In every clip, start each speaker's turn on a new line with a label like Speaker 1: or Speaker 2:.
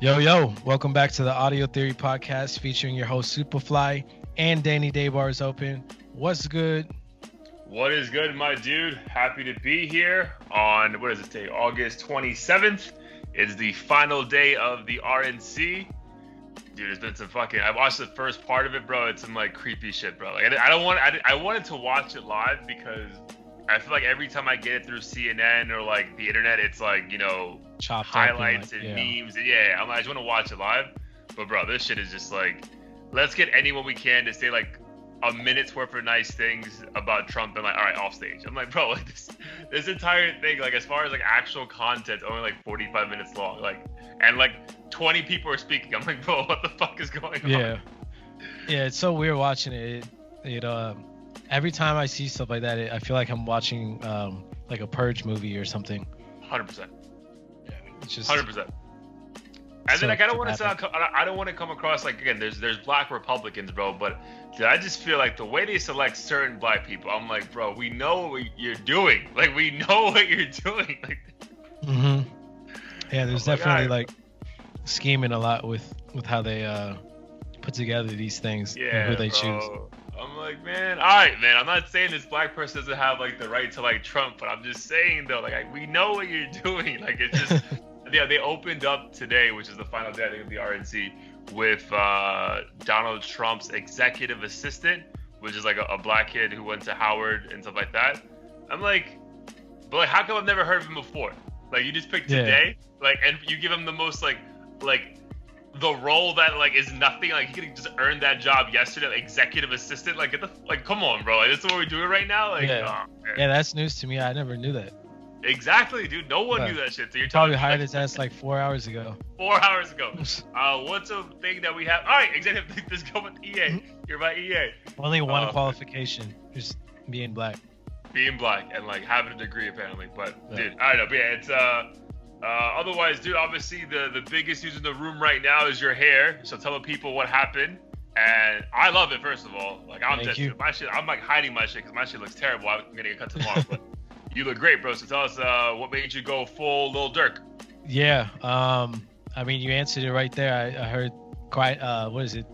Speaker 1: Yo, welcome back to the Audio Theory Podcast featuring your host Superfly and Danny Daybar is open. What's good?
Speaker 2: What is good, my dude? Happy to be here on, what is it today? August 27th. It's the final day of the RNC. Dude, it's been some I watched the first part of it, bro. It's some like creepy shit, bro. Like I wanted to watch it live because I feel like every time I get it through CNN or like the internet, it's like,
Speaker 1: Chopped
Speaker 2: highlights and memes. Yeah, I just want to watch it live. But bro, this shit is just like, let's get anyone we can to say like a minute's worth of nice things about Trump and like, all right, off stage. I'm like, bro, like this entire thing, like as far as like actual content, only like 45 minutes long, like, and like 20 people are speaking. I'm like, bro, what the fuck is going on?
Speaker 1: Yeah, it's so weird watching it. Every time I see stuff like that, I feel like I'm watching like a Purge movie or something.
Speaker 2: 100%.
Speaker 1: Yeah, it's just
Speaker 2: 100%. And then like I don't want to come across like, again, there's black Republicans, bro, but dude, I just feel like the way they select certain black people, I'm like, bro, we know what you're doing. Like we know what you're doing. Like,
Speaker 1: yeah, there's definitely like scheming a lot with how they put together these things and who they choose.
Speaker 2: I'm like, man, all right, man. I'm not saying this black person doesn't have like the right to like Trump, but I'm just saying though, like we know what you're doing. Like it's just, yeah. They opened up today, which is the final day I think of the RNC, with Donald Trump's executive assistant, which is like a black kid who went to Howard and stuff like that. I'm like, but like, how come I've never heard of him before? Like you just picked today, like, and you give him the most like the role that like is nothing, like he could just earn that job yesterday, like, executive assistant, like come on, bro, like this is what we're doing right now, like
Speaker 1: yeah, that's news to me. I never knew that.
Speaker 2: Exactly, dude. No one knew that shit. So you're
Speaker 1: probably hired his ass like 4 hours ago.
Speaker 2: 4 hours ago. What's a thing that we have? All right, executive. Let's go with EA. You're my EA.
Speaker 1: Only one qualification, just being black.
Speaker 2: Being black and like having a degree apparently, but dude, I don't know. But yeah, it's otherwise, dude, obviously the biggest news in the room right now is your hair. So tell the people what happened. And I love it, first of all. Like, I'm my shit, I'm like hiding my shit because my shit looks terrible. I'm gonna get cut tomorrow. But you look great, bro. So tell us what made you go full Lil Durk.
Speaker 1: Yeah. I mean, you answered it right there. I heard quite, what is it?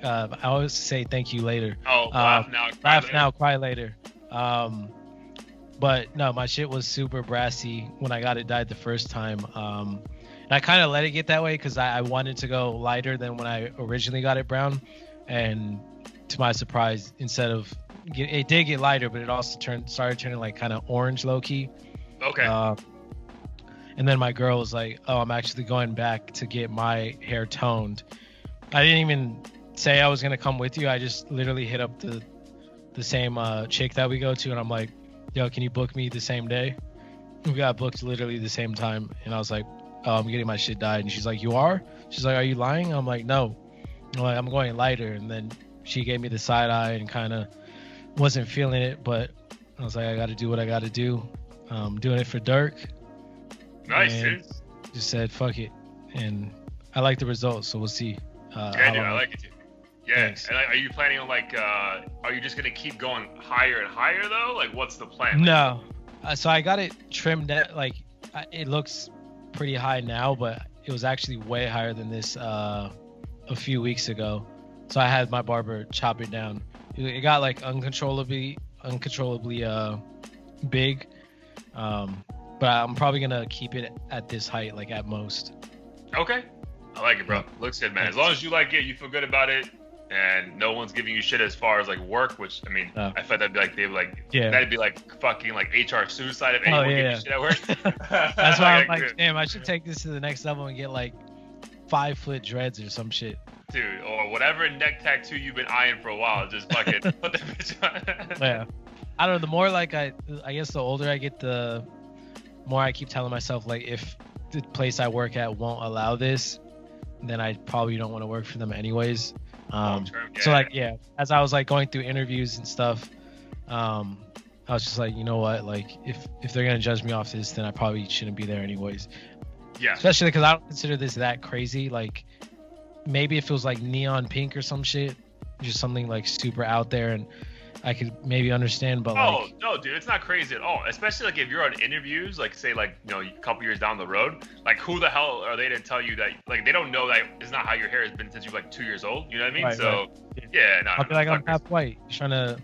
Speaker 1: I always say thank you later.
Speaker 2: Oh, laugh now,
Speaker 1: cry later. But no, my shit was super brassy when I got it dyed the first time. And I kind of let it get that way because I wanted to go lighter than when I originally got it brown. And to my surprise, it did get lighter, but it also started turning like kind of orange low key.
Speaker 2: Okay.
Speaker 1: And then my girl was like, "Oh, I'm actually going back to get my hair toned." I didn't even say I was gonna come with you. I just literally hit up the same chick that we go to, and I'm like, "Yo, can you book me the same day?" We got booked literally the same time, and I was like, "Oh, I'm getting my shit dyed." And she's like, "You are?" She's like, "Are you lying?" I'm like, "No." I'm like, "I'm going lighter." And then she gave me the side eye and kind of wasn't feeling it, but I was like, I got to do what I got to do. Doing it for Dirk.
Speaker 2: Nice, dude.
Speaker 1: Just said fuck it, and I like the results, so we'll see.
Speaker 2: Yeah, dude, I like it too. Yeah.
Speaker 1: Thanks.
Speaker 2: And like, are you planning on like, are you just gonna keep going higher and higher though? Like, what's the plan?
Speaker 1: No, so I got it trimmed at, like, it looks pretty high now, but it was actually way higher than this a few weeks ago. So I had my barber chop it down. It got like uncontrollably big, but I'm probably gonna keep it at this height, like at most.
Speaker 2: Okay, I like it, bro. Looks good, man. As long as you like it, you feel good about it, and no one's giving you shit as far as like work. Which I mean, I felt that'd be like fucking like HR suicide if anyone gave you shit at work.
Speaker 1: That's why I'm like, damn, I should take this to the next level and get like 5-foot dreads or some shit.
Speaker 2: Dude, or whatever neck tattoo you've been eyeing for a while, just fucking put that bitch on.
Speaker 1: Yeah. I don't know, the more like I guess the older I get, the more I keep telling myself, like, if the place I work at won't allow this, then I probably don't want to work for them anyways. So like, yeah, as I was like going through interviews and stuff, I was just like, you know what, like if they're gonna judge me off this, then I probably shouldn't be there anyways.
Speaker 2: Yeah.
Speaker 1: Especially because I don't consider this that crazy. Like, maybe it feels like neon pink or some shit, just something like super out there. And I could maybe understand, but
Speaker 2: Oh
Speaker 1: like,
Speaker 2: no, dude, it's not crazy at all. Especially like if you're on interviews, like say like a couple years down the road, like who the hell are they to tell you that like they don't know that it's not how your hair has been since you're like 2 years old. You know what I mean?
Speaker 1: right,
Speaker 2: So
Speaker 1: right.
Speaker 2: yeah, no,
Speaker 1: I'll be like, I'm half white. You're trying to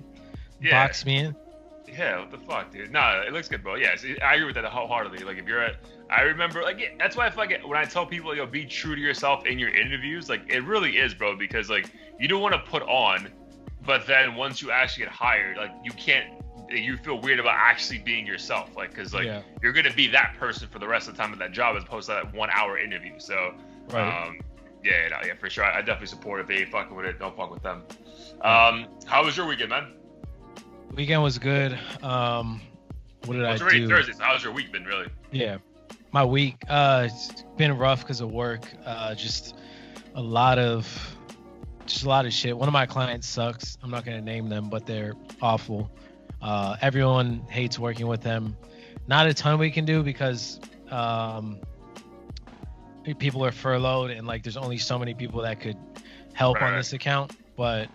Speaker 1: box me in?
Speaker 2: Yeah, what the fuck, dude? Nah, it looks good, bro. Yeah, so I agree with that wholeheartedly. Like, if you're at, I remember, like, yeah, that's why I feel like when I tell people, be true to yourself in your interviews, like, it really is, bro, because, like, you don't want to put on, but then once you actually get hired, like, you feel weird about actually being yourself, like, because, like, you're going to be that person for the rest of the time of that job as opposed to that 1 hour interview. So, yeah, for sure. I definitely support if they fucking with it, don't fuck with them. How was your weekend, man?
Speaker 1: Weekend was good. What did I do? It's
Speaker 2: already Thursday, so how's your week been, really?
Speaker 1: Yeah, my week, it's been rough because of work. Just a lot of shit. One of my clients sucks. I'm not gonna name them, but they're awful. Everyone hates working with them. Not a ton we can do because people are furloughed and like there's only so many people that could help on this account. But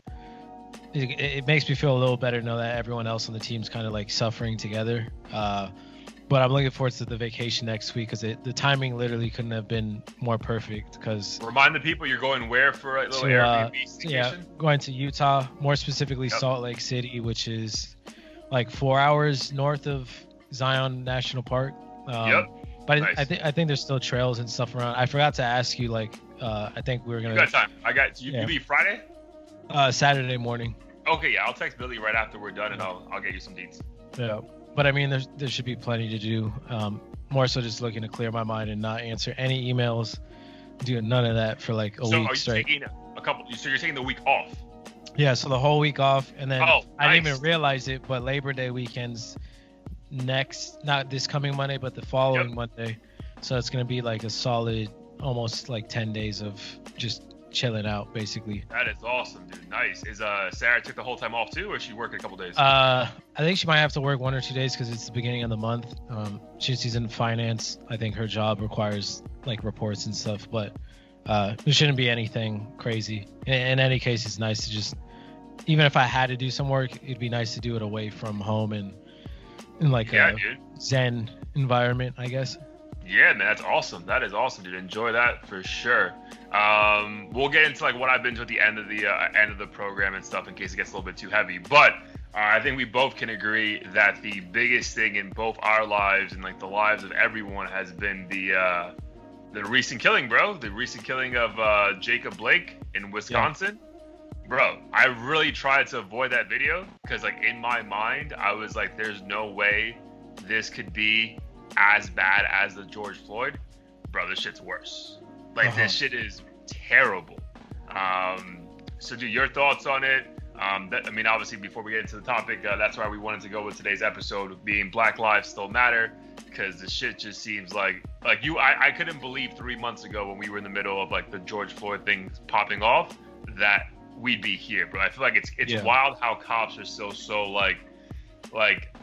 Speaker 1: it makes me feel a little better to know that everyone else on the team's kind of like suffering together. But I'm looking forward to the vacation next week because the timing literally couldn't have been more perfect. Because
Speaker 2: remind the people you're going where for a little Airbnb vacation?
Speaker 1: Yeah, going to Utah, more specifically Salt Lake City, which is like 4 hours north of Zion National Park. But nice. I think there's still trails and stuff around. I forgot to ask you, like, I think we were gonna.
Speaker 2: You got time. You leave Friday?
Speaker 1: Saturday morning.
Speaker 2: Okay, yeah, I'll text Billy right after we're done, and I'll get you some deets.
Speaker 1: Yeah, but I mean, there should be plenty to do. More so just looking to clear my mind and not answer any emails, doing none of that for like a week straight.
Speaker 2: So you're taking the week off?
Speaker 1: Yeah, so the whole week off, and then
Speaker 2: nice.
Speaker 1: I didn't even realize it, but Labor Day weekend's not this coming Monday, but the following Monday. So it's gonna be like a solid, almost like 10 days of just chilling out, basically.
Speaker 2: That is awesome, dude. Nice. Is Sarah took the whole time off too, or is she working a couple days?
Speaker 1: I think she might have to work 1 or 2 days because it's the beginning of the month. She's in finance. I think her job requires like reports and stuff, but there shouldn't be anything crazy. In any case, it's nice to just, even if I had to do some work, it'd be nice to do it away from home and in like a Zen environment, I guess.
Speaker 2: Yeah, man, that's awesome. That is awesome, dude. Enjoy that for sure. We'll get into like what I've been to at the end of the program and stuff in case it gets a little bit too heavy. But I think we both can agree that the biggest thing in both our lives and like the lives of everyone has been the recent killing, bro. The recent killing of Jacob Blake in Wisconsin. Yeah. Bro, I really tried to avoid that video because like in my mind, I was like, there's no way this could be as bad as the George Floyd. Bro, this shit's worse. Like this shit is terrible. So dude, your thoughts on it? I mean, obviously before we get into the topic, that's why we wanted to go with today's episode being Black Lives Still Matter, because the shit just seems like I couldn't believe 3 months ago when we were in the middle of like the George Floyd thing popping off that we'd be here, bro. I feel like it's wild how cops are still so like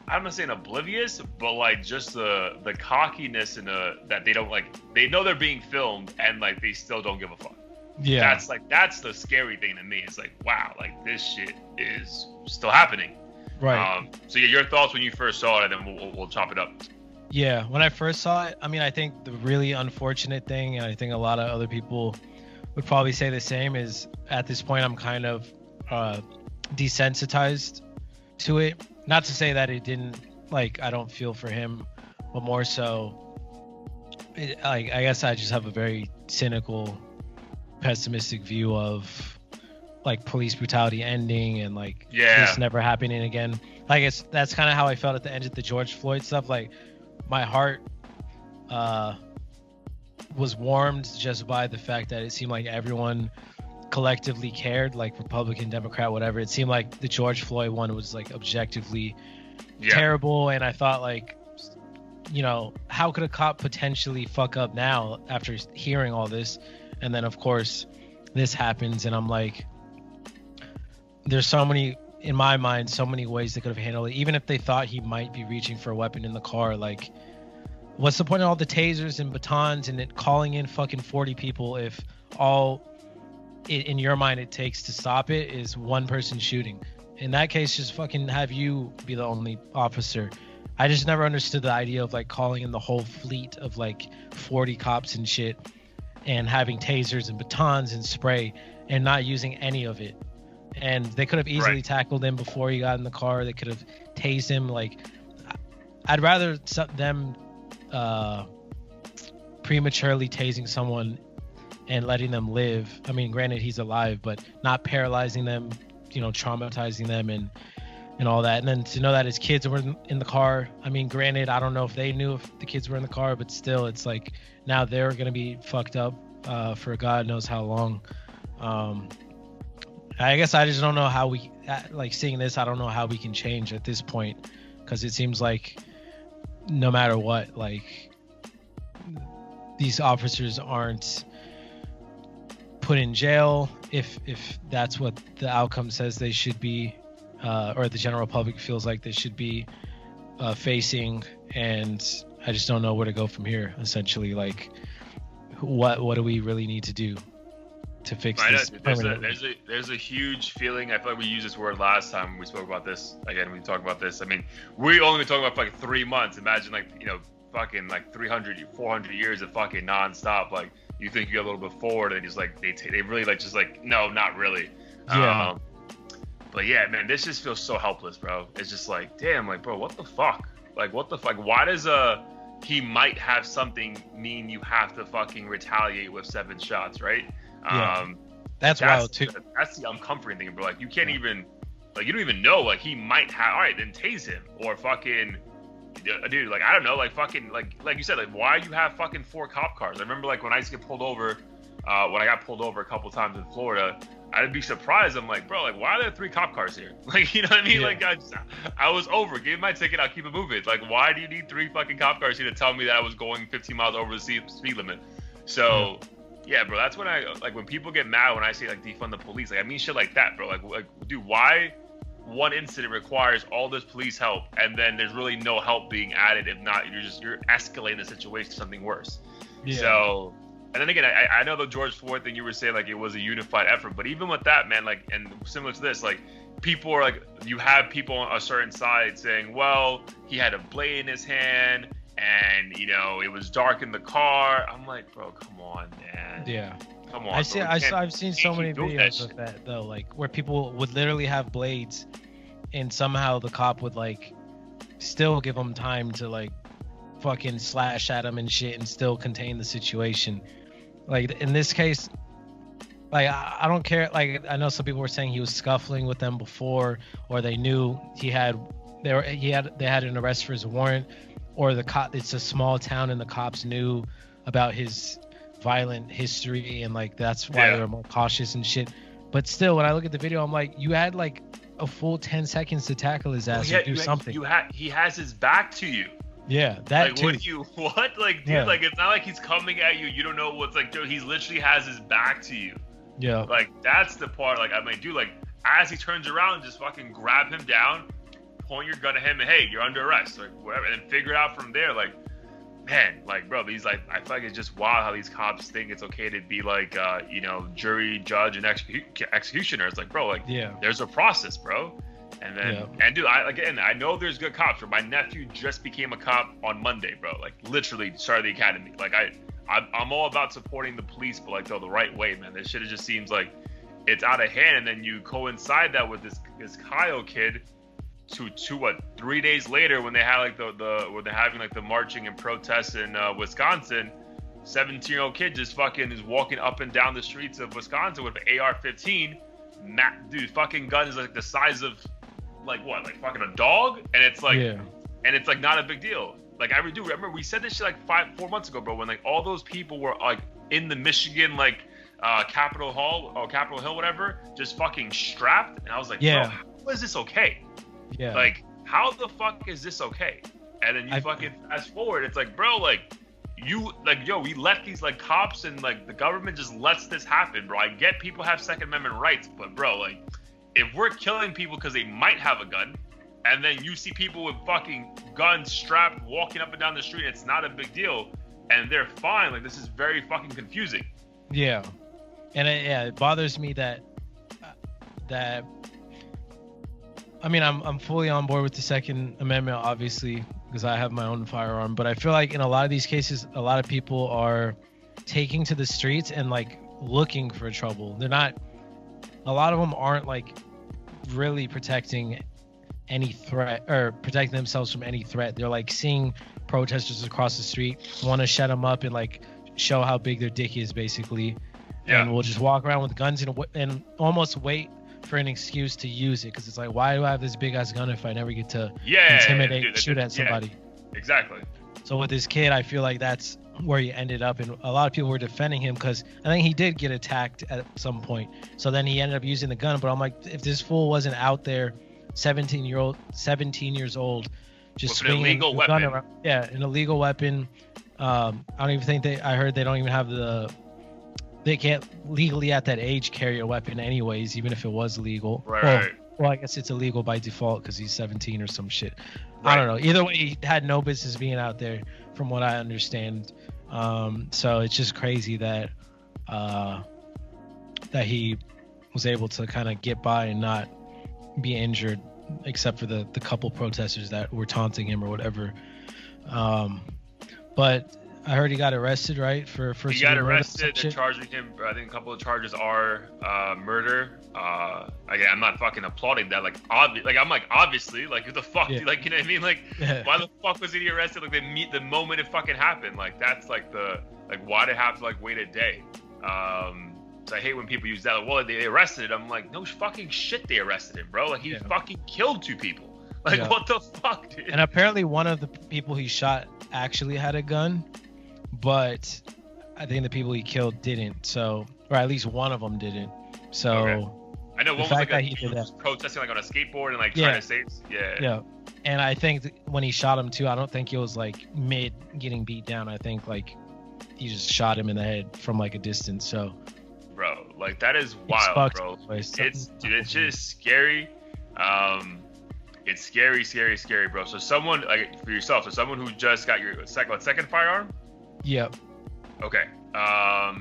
Speaker 2: I'm not saying oblivious, but like just the cockiness and that they don't like, they know they're being filmed and like they still don't give a fuck. Yeah, that's the scary thing to me. It's like, wow, like this shit is still happening. Right. So yeah, your thoughts when you first saw it, and then we'll chop it up.
Speaker 1: Yeah, when I first saw it, I mean, I think the really unfortunate thing, and I think a lot of other people would probably say the same, is at this point I'm kind of desensitized to it. Not to say that it didn't, like, I don't feel for him, but more so, I guess I just have a very cynical, pessimistic view of, like, police brutality ending and, like, this never happening again. Like, that's kind of how I felt at the end of the George Floyd stuff. Like, my heart was warmed just by the fact that it seemed like everyone collectively cared, like Republican, Democrat, whatever. It seemed like the George Floyd one was like objectively terrible, and I thought, like, you know, how could a cop potentially fuck up now after hearing all this? And then of course this happens, and I'm like, there's so many, in my mind, so many ways they could have handled it. Even if they thought he might be reaching for a weapon in the car, like, what's the point of all the tasers and batons and it calling in fucking 40 people if all in your mind it takes to stop it is one person shooting? in that case, just fucking have you be the only officer. I just never understood the idea of like calling in the whole fleet of like 40 cops and shit and having tasers and batons and spray and not using any of it. And they could have easily tackled him before he got in the car. They could have tased him. Like, I'd rather them prematurely tasing someone and letting them live. I mean, granted, he's alive, but not paralyzing them, you know, traumatizing them and all that. And then to know that his kids were in the car. I mean, granted, I don't know if they knew if the kids were in the car, but still, it's like now they're going to be fucked up for God knows how long. I guess I just don't know how we, like, seeing this, I don't know how we can change at this point, because it seems like no matter what, like, these officers aren't put in jail if that's what the outcome says they should be, or the general public feels like they should be facing. And I just don't know where to go from here, essentially. Like, what do we really need to do to fix this permanently?
Speaker 2: There's a huge feeling. I feel like we used this word last time when we spoke about this. Again, we talked about this. I mean, we only been talking about for like 3 months. Imagine, like, you know, fucking like 300, 400 years of fucking nonstop. Like, you think you get a little bit forward, and just like they really like just like, no, not really.
Speaker 1: Yeah.
Speaker 2: But yeah, man, this just feels so helpless, bro. It's just like, damn, like, bro, what the fuck? Like, what the fuck? Why does he might have something mean you have to fucking retaliate with 7 shots, right?
Speaker 1: Yeah. That's wild too.
Speaker 2: That's the uncomforting thing, bro. Like, you can't even, like, you don't even know, like, he might have. All right, then tase him, or fucking, dude, like, I don't know, like, fucking, like you said, like, why you have fucking 4 cop cars? I remember, like, when I used to get pulled over, when I got pulled over a couple times in Florida, I'd be surprised. I'm like, bro, like, why are there 3 cop cars here? Like, you know what I mean? Yeah. Like, I was over. Give me my ticket. I'll keep it moving. Like, why do you need 3 fucking cop cars here to tell me that I was going 15 miles over the speed limit? So, yeah, bro, that's when when people get mad when I say, like, defund the police. Like, I mean shit like that, bro. Like, dude, why one incident requires all this police help, and then there's really no help being added? If not, you're escalating the situation to something worse. Yeah. So, and then again, I know the George Floyd thing, you were saying, like, it was a unified effort, but even with that, man, like, and similar to this, like, people are like, you have people on a certain side saying, well, he had a blade in his hand, and, you know, it was dark in the car. I'm like, bro, come on, man.
Speaker 1: Yeah.
Speaker 2: Come on.
Speaker 1: I've seen so many videos of that though, like, where people would literally have blades, and somehow the cop would, like, still give them time to, like, fucking slash at him and shit and still contain the situation. Like, in this case, like, I don't care. Like, I know some people were saying he was scuffling with them before, or they knew they had an arrest for his warrant, or the cop, it's a small town and the cops knew about his violent history, and, like, that's why they were more cautious and shit. But still, when I look at the video, I'm like, you had like a full 10 seconds to tackle his ass or do something.
Speaker 2: He has his back to you.
Speaker 1: Yeah, that
Speaker 2: like,
Speaker 1: too.
Speaker 2: What? Like, dude, like, it's not like he's coming at you. You don't know what's, like, dude, he literally has his back to you.
Speaker 1: Yeah.
Speaker 2: Like, that's the part, like, I'm like, dude, like, as he turns around, just fucking grab him down, point your gun at him, and hey, you're under arrest, like, whatever, and then figure it out from there. Like, man, like, bro, these, like, I feel like it's just wild how these cops think it's okay to be, like, you know, jury, judge, and executioner. It's like, bro, like, there's a process, bro. And then, and dude, I know there's good cops. Bro. My nephew just became a cop on Monday, bro. Like, literally started the academy. Like, I'm all about supporting the police, but, like, the right way, man. This shit, it just seems like it's out of hand. And then you coincide that with this Kyle kid to what, 3 days later, when they had, like, when they're having, like, the marching and protests in Wisconsin, 17-year-old kid just fucking is walking up and down the streets of Wisconsin with an AR-15. Dude, fucking gun is like the size of, like, what, like fucking a dog, and it's like, and it's like not a big deal. Like, I do remember we said this shit like 4 months ago, bro, when, like, all those people were, like, in the Michigan, like, Capitol Hill, whatever, just fucking strapped, and I was like, bro, how is this okay? Yeah. Like, how the fuck is this okay? And then you fucking fast forward, it's like, bro, like, we let these, like, cops and, like, the government just lets this happen, bro. I get people have Second Amendment rights, but, bro, like, if we're killing people because they might have a gun, and then you see people with fucking guns strapped walking up and down the street, it's not a big deal, and they're fine, like, this is very fucking confusing.
Speaker 1: Yeah. And it bothers me that I mean, I'm fully on board with the Second Amendment, obviously, because I have my own firearm. But I feel like in a lot of these cases, a lot of people are taking to the streets and like looking for trouble. They're not. A lot of them aren't like really protecting any threat or protecting themselves from any threat. They're like seeing protesters across the street, want to shut them up and like show how big their dick is, basically.
Speaker 2: Yeah.
Speaker 1: And we'll just walk around with guns and almost wait for an excuse to use it, because it's like, why do I have this big ass gun if I never get to intimidate, shoot at somebody?
Speaker 2: Yeah, exactly.
Speaker 1: So with this kid, I feel like that's where he ended up, and a lot of people were defending him because I think he did get attacked at some point. So then he ended up using the gun. But I'm like, if this fool wasn't out there, 17 years old, just
Speaker 2: with
Speaker 1: swinging
Speaker 2: an illegal
Speaker 1: a
Speaker 2: weapon.
Speaker 1: gun around, an illegal weapon. I don't even think I heard they don't even have they can't legally at that age carry a weapon anyways, even if it was legal.
Speaker 2: Right.
Speaker 1: Well, I guess it's illegal by default because he's 17 or some shit.
Speaker 2: Right.
Speaker 1: I don't know. Either way, he had no business being out there, from what I understand. So it's just crazy that that he was able to kind of get by and not be injured, except for the couple protesters that were taunting him or whatever. But I heard he got arrested, right? For first.
Speaker 2: He got arrested. They're charging him. I think a couple of charges are murder. Again, I'm not fucking applauding that. Like, obviously, like, who the fuck?
Speaker 1: Yeah.
Speaker 2: Like, you know what I mean? Like, why the fuck was he arrested? Like, the moment it fucking happened. Like, that's like why did it have to like wait a day? So I hate when people use that. Like, well, they arrested him. I'm like, no fucking shit, they arrested him, bro. Like, he fucking killed 2 people. Like, what the fuck, dude?
Speaker 1: And apparently, one of the people he shot actually had a gun, but I think the people he killed didn't. So, or at least one of them didn't. So,
Speaker 2: okay. I know one was like
Speaker 1: he did that,
Speaker 2: protesting like on a skateboard and like trying to save. Yeah.
Speaker 1: And I think when he shot him too, I don't think he was like mid getting beat down. I think like he just shot him in the head from like a distance. So,
Speaker 2: bro, like that is wild, bro.
Speaker 1: It's
Speaker 2: just scary. It's scary, bro. So someone like for yourself, so someone who just got your second firearm.
Speaker 1: Yep.
Speaker 2: Okay.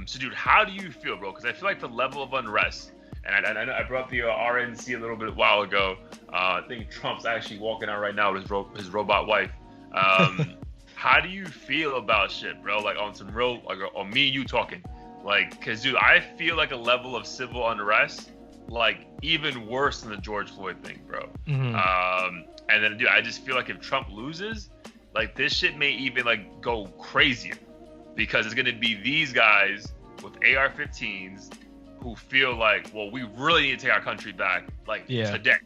Speaker 2: So dude, how do you feel, bro? Because I feel like the level of unrest, and I know I brought up the RNC a little bit a while ago. I think Trump's actually walking out right now with his robot wife. How do you feel about shit, bro? Like on some real, like on me and you talking, like, cause dude, I feel like a level of civil unrest, like even worse than the George Floyd thing, bro.
Speaker 1: Mm-hmm.
Speaker 2: And then dude, I just feel like if Trump loses, like this shit may even like go crazier, because it's gonna be these guys with AR-15s who feel like, well, we really need to take our country back, like today.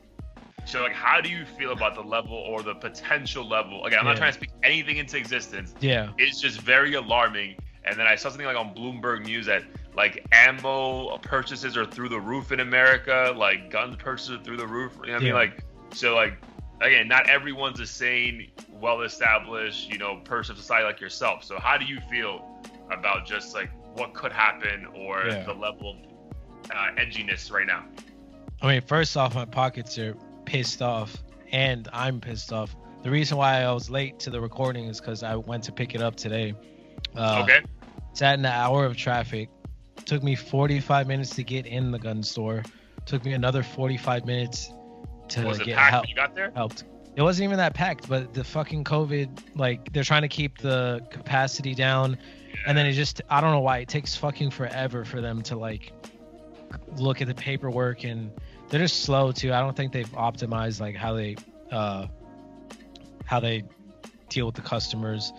Speaker 2: So like, how do you feel about the level or the potential level? Again, I'm not trying to speak anything into existence.
Speaker 1: Yeah.
Speaker 2: It's just very alarming. And then I saw something like on Bloomberg News that like ammo purchases are through the roof in America, like gun purchases are through the roof. You know what I mean? Like, so like, again, not everyone's a sane, well-established, person of society like yourself. So how do you feel about just like what could happen or the level of edginess right now?
Speaker 1: I mean, first off, my pockets are pissed off, and I'm pissed off. The reason why I was late to the recording is because I went to pick it up today.
Speaker 2: Okay.
Speaker 1: Sat in an hour of traffic. Took me 45 minutes to get in the gun store. Took me another 45 minutes to get help.
Speaker 2: When you got there?
Speaker 1: Helped. It wasn't even that packed, but the fucking COVID, like, they're trying to keep the capacity down. And then it just, I don't know why, it takes fucking forever for them to, like, look at the paperwork, and they're just slow, too. I don't think they've optimized, like, how they deal with the customers.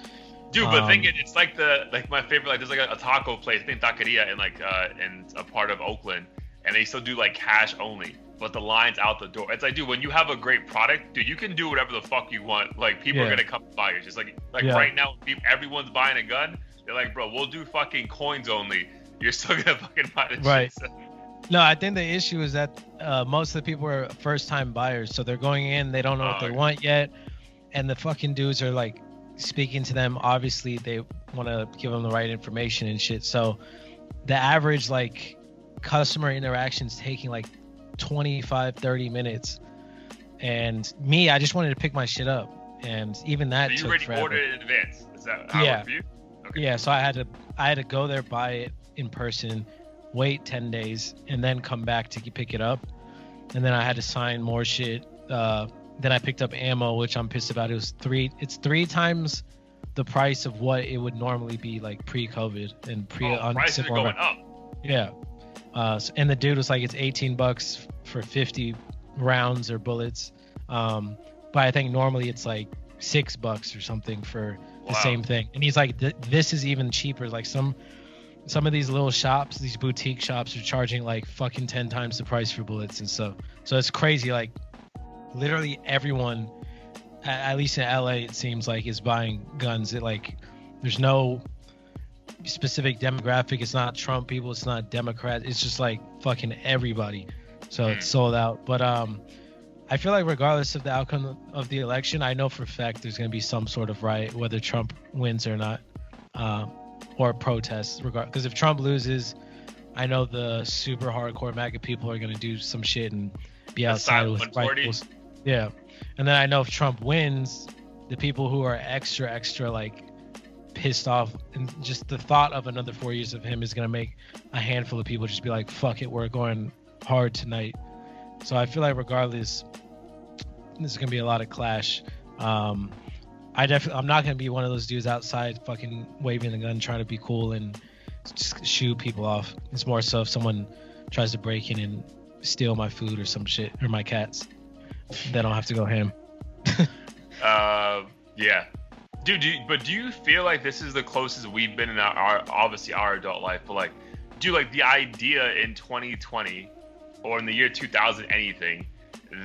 Speaker 2: Dude, but thinking it's like my favorite, like there's like a taco place, I think Taqueria in a part of Oakland, and they still do like cash only, but the line's out the door. It's like, dude, when you have a great product, dude, you can do whatever the fuck you want. Like people are gonna come buy it. Just like right now, everyone's buying a gun. They're like, bro, we'll do fucking coins only. You're still gonna fucking buy the
Speaker 1: right.
Speaker 2: shit.
Speaker 1: No, I think the issue is that most of the people are first-time buyers, so they're going in, they don't know what they want yet, and the fucking dudes are like speaking to them. Obviously, they want to give them the right information and shit. So the average like customer interaction's taking like 25-30 minutes, and me, I just wanted to pick my shit up, and even that
Speaker 2: so
Speaker 1: took forever.
Speaker 2: You already ordered it in advance? Is that how it worked for you? Okay.
Speaker 1: Yeah, so I had to go there, buy it in person, wait 10 days, and then come back to pick it up. And then I had to sign more shit. Then I picked up ammo, which I'm pissed about. It's three times the price of what it would normally be like pre-COVID and
Speaker 2: prices are going up.
Speaker 1: Yeah. And the dude was like, it's $18 for 50 rounds or bullets. But I think normally it's like $6 or something for the same thing. And he's like, this is even cheaper. Like some of these little shops, these boutique shops, are charging like fucking 10 times the price for bullets and stuff. So it's crazy. Like literally everyone, at least in LA, it seems like, is buying guns. There's no specific demographic. It's not Trump people, it's not Democrats, it's just like fucking everybody. So it's sold out. But I feel like regardless of the outcome of the election, I know for a fact there's going to be some sort of riot, whether Trump wins or not, or protests. Because if Trump loses, I know the super hardcore MAGA people are going to do some shit and be outside with rifles. Yeah. And then I know if Trump wins, the people who are extra like pissed off, and just the thought of another 4 years of him is going to make a handful of people just be like, fuck it, we're going hard tonight. So I feel like regardless, there's going to be a lot of clash. I'm not going to be one of those dudes outside fucking waving a gun trying to be cool and just shoot people off. It's more so if someone tries to break in and steal my food or some shit, or my cats, then I'll have to go ham.
Speaker 2: Yeah. Dude, do you feel like this is the closest we've been in our obviously our adult life, but like, do like the idea in 2020 or in the year 2000 anything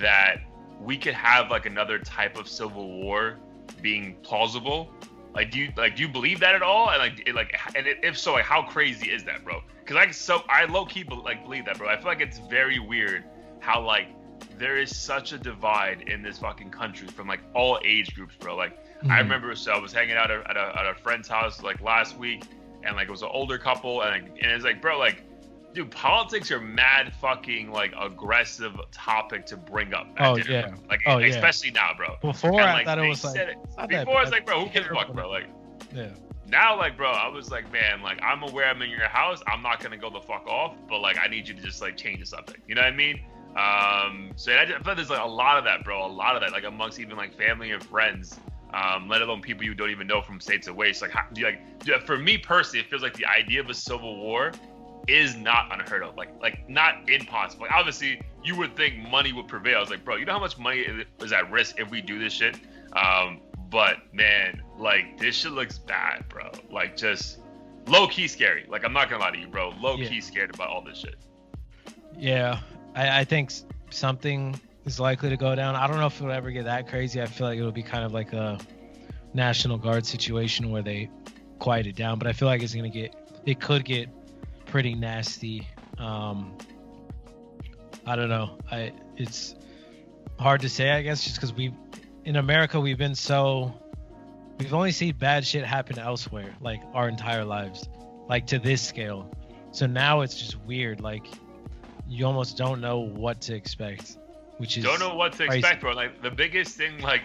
Speaker 2: that we could have like another type of civil war being plausible? Like, do you believe that at all? And if so, like, how crazy is that, bro? Because I low key believe that, bro. I feel like it's very weird how like there is such a divide in this fucking country from like all age groups, bro. Like, I remember, I was hanging out at a friend's house like last week, and like it was an older couple, and it's like, bro, like, dude, politics are mad fucking like aggressive topic to bring up at dinner, bro. Like, especially now, bro.
Speaker 1: Before,
Speaker 2: and,
Speaker 1: I thought it was like,
Speaker 2: before it's like, bro, who gives a fuck, bro? Like,
Speaker 1: yeah.
Speaker 2: Now, like, bro, I was like, man, like, I'm aware I'm in your house. I'm not gonna go the fuck off, but like, I need you to just like change the subject. You know what I mean? So I feel like there's like a lot of that, bro. A lot of that, like amongst even like family and friends. Let alone people you don't even know from states away. It's like, for me personally, it feels like the idea of a civil war is not unheard of. Like not impossible. Like, obviously, you would think money would prevail. I was like, bro, you know how much money is at risk if we do this shit? But man, like, this shit looks bad, bro. Like, just low key scary. Like, I'm not gonna lie to you, bro. Low key scared about all this shit.
Speaker 1: Yeah, I think something is likely to go down. I don't know if it'll ever get that crazy. I feel like it'll be kind of like a National Guard situation where they quiet it down. But I feel like it could get pretty nasty. I don't know. It's hard to say, I guess, just because in America we've only seen bad shit happen elsewhere, like our entire lives, like to this scale. So now it's just weird. Like, you almost don't know what to expect. Don't know what to expect, bro. Like, the biggest thing, like,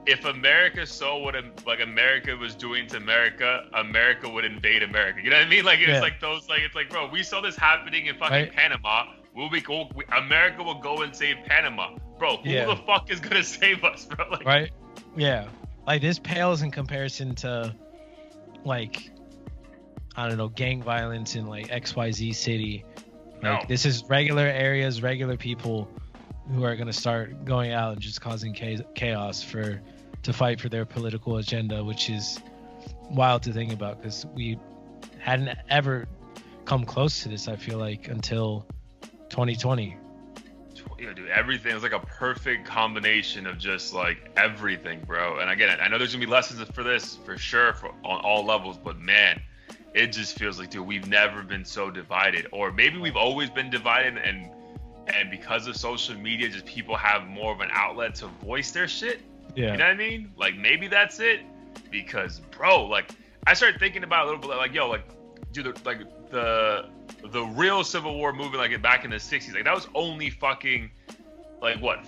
Speaker 1: if America saw what like America was doing to America, America would invade America. You know what I mean? Like, it's like those, like, it's like, bro, we saw this happening in fucking Panama. America will go and save Panama, bro. Who the fuck is gonna save us, bro? Like, right? Yeah. Like, this pales in comparison to, like, I don't know, gang violence in like XYZ city. Like, this is regular areas, regular people who are going to start going out and just causing chaos to fight for their political agenda, which is wild to think about, because we hadn't ever come close to this, I feel like, until 2020.
Speaker 2: Yeah, dude, everything is like a perfect combination of just like everything, bro. And again, I know there's gonna be lessons for this for sure on all levels, but man, it just feels like, dude, we've never been so divided. Or maybe we've always been divided, and because of social media, just people have more of an outlet to voice their shit. Yeah. You know what I mean? Like, maybe that's it. Because, bro, like, I started thinking about a little bit, like, yo, like, dude, the real Civil War movement, like, back in the 60s, like, that was only fucking, like, what,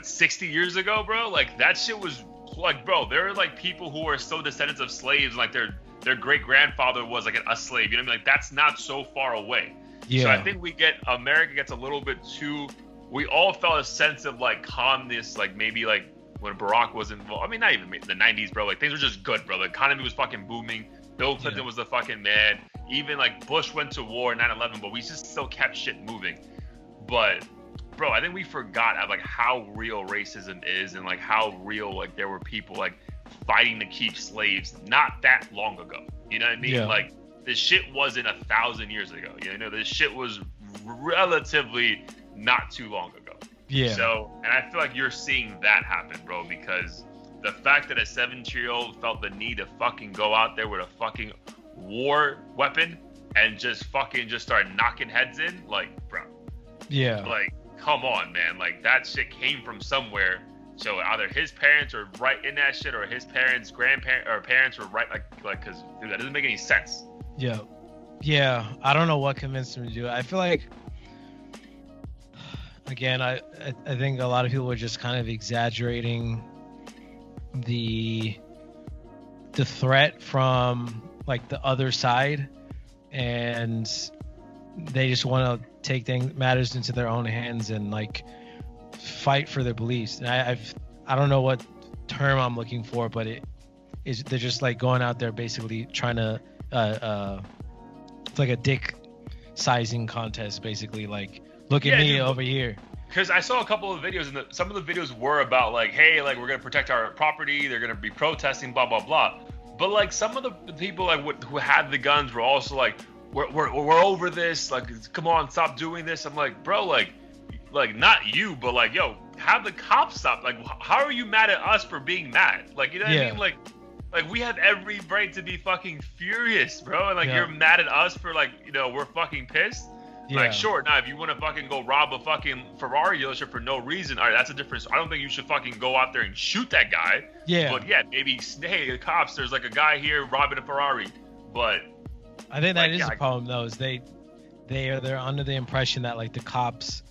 Speaker 2: 60 years ago, bro? Like, that shit was, like, bro, there are, like, people who are still descendants of slaves, like, their great-grandfather was, like, a slave. You know what I mean? Like, that's not so far away. Yeah. So I think America gets a little bit too we all felt a sense of like calmness, like maybe like when Barack was involved. I mean, not even the 90s, bro. Like things were just good, bro. The economy was fucking booming. Bill Clinton was the fucking man. Even like Bush went to war, 9/11, but we just still kept shit moving. But bro, I think we forgot like how real racism is, and like how real like there were people like fighting to keep slaves not that long ago. You know what I mean?
Speaker 1: Yeah.
Speaker 2: Like this shit wasn't 1,000 years ago. You know, this shit was relatively not too long ago.
Speaker 1: Yeah.
Speaker 2: So, and I feel like you're seeing that happen, bro, because the fact that a 17-year-old felt the need to fucking go out there with a fucking war weapon and just start knocking heads in, like, bro.
Speaker 1: Yeah.
Speaker 2: Like, come on, man. Like, that shit came from somewhere. So either his parents were right in that shit, or his parents, grandparents, or parents were right, like, because that doesn't make any sense.
Speaker 1: Yeah. Yeah. I don't know what convinced him to do it. I feel like, again, I think a lot of people are just kind of exaggerating the threat from like the other side, and they just want to take matters into their own hands and like fight for their beliefs. And I don't know what term I'm looking for, but they're just like going out there basically trying to it's like a dick sizing contest, basically, like, look at me over here.
Speaker 2: Because I saw a couple of videos, and some of the videos were about like, hey, like we're gonna protect our property, they're gonna be protesting, blah blah blah. But like some of the people like who had the guns were also like, we're over this, like, come on, stop doing this. I'm like, bro, like not you, but like, yo, have the cops stop. Like, how are you mad at us for being mad? Like, you know what I mean? Like we have every right to be fucking furious, bro. And like you're mad at us for like, you know, we're fucking pissed. Yeah. Like, sure, now if you want to fucking go rob a fucking Ferrari dealership for no reason, all right, that's a difference. I don't think you should fucking go out there and shoot that guy. Yeah. But yeah, maybe, hey, the cops, there's like a guy here robbing a Ferrari. But
Speaker 1: I think that is the problem, though, is they're under the impression that like the cops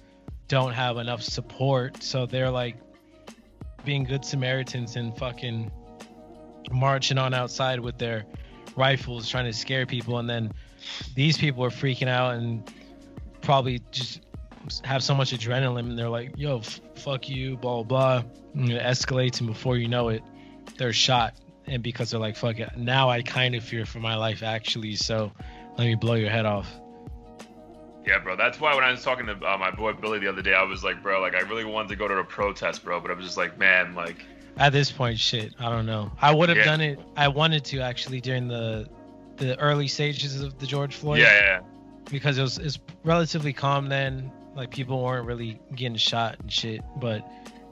Speaker 1: don't have enough support, so they're like being good Samaritans and fucking marching on outside with their rifles trying to scare people, and then these people are freaking out and probably just have so much adrenaline, and they're like, yo, fuck you, blah blah blah, and it escalates, and before you know it, they're shot. And because they're like, fuck it, now I kind of fear for my life actually, so let me blow your head off.
Speaker 2: Yeah, bro, that's why when I was talking to my boy Billy the other day, I was like, bro, like I really wanted to go to a protest, bro, but I was just like, man, like
Speaker 1: at this point, shit, I don't know. I would have done it. I wanted to actually during the early stages of the George Floyd.
Speaker 2: Yeah.
Speaker 1: Because it was relatively calm then. Like, people weren't really getting shot and shit. But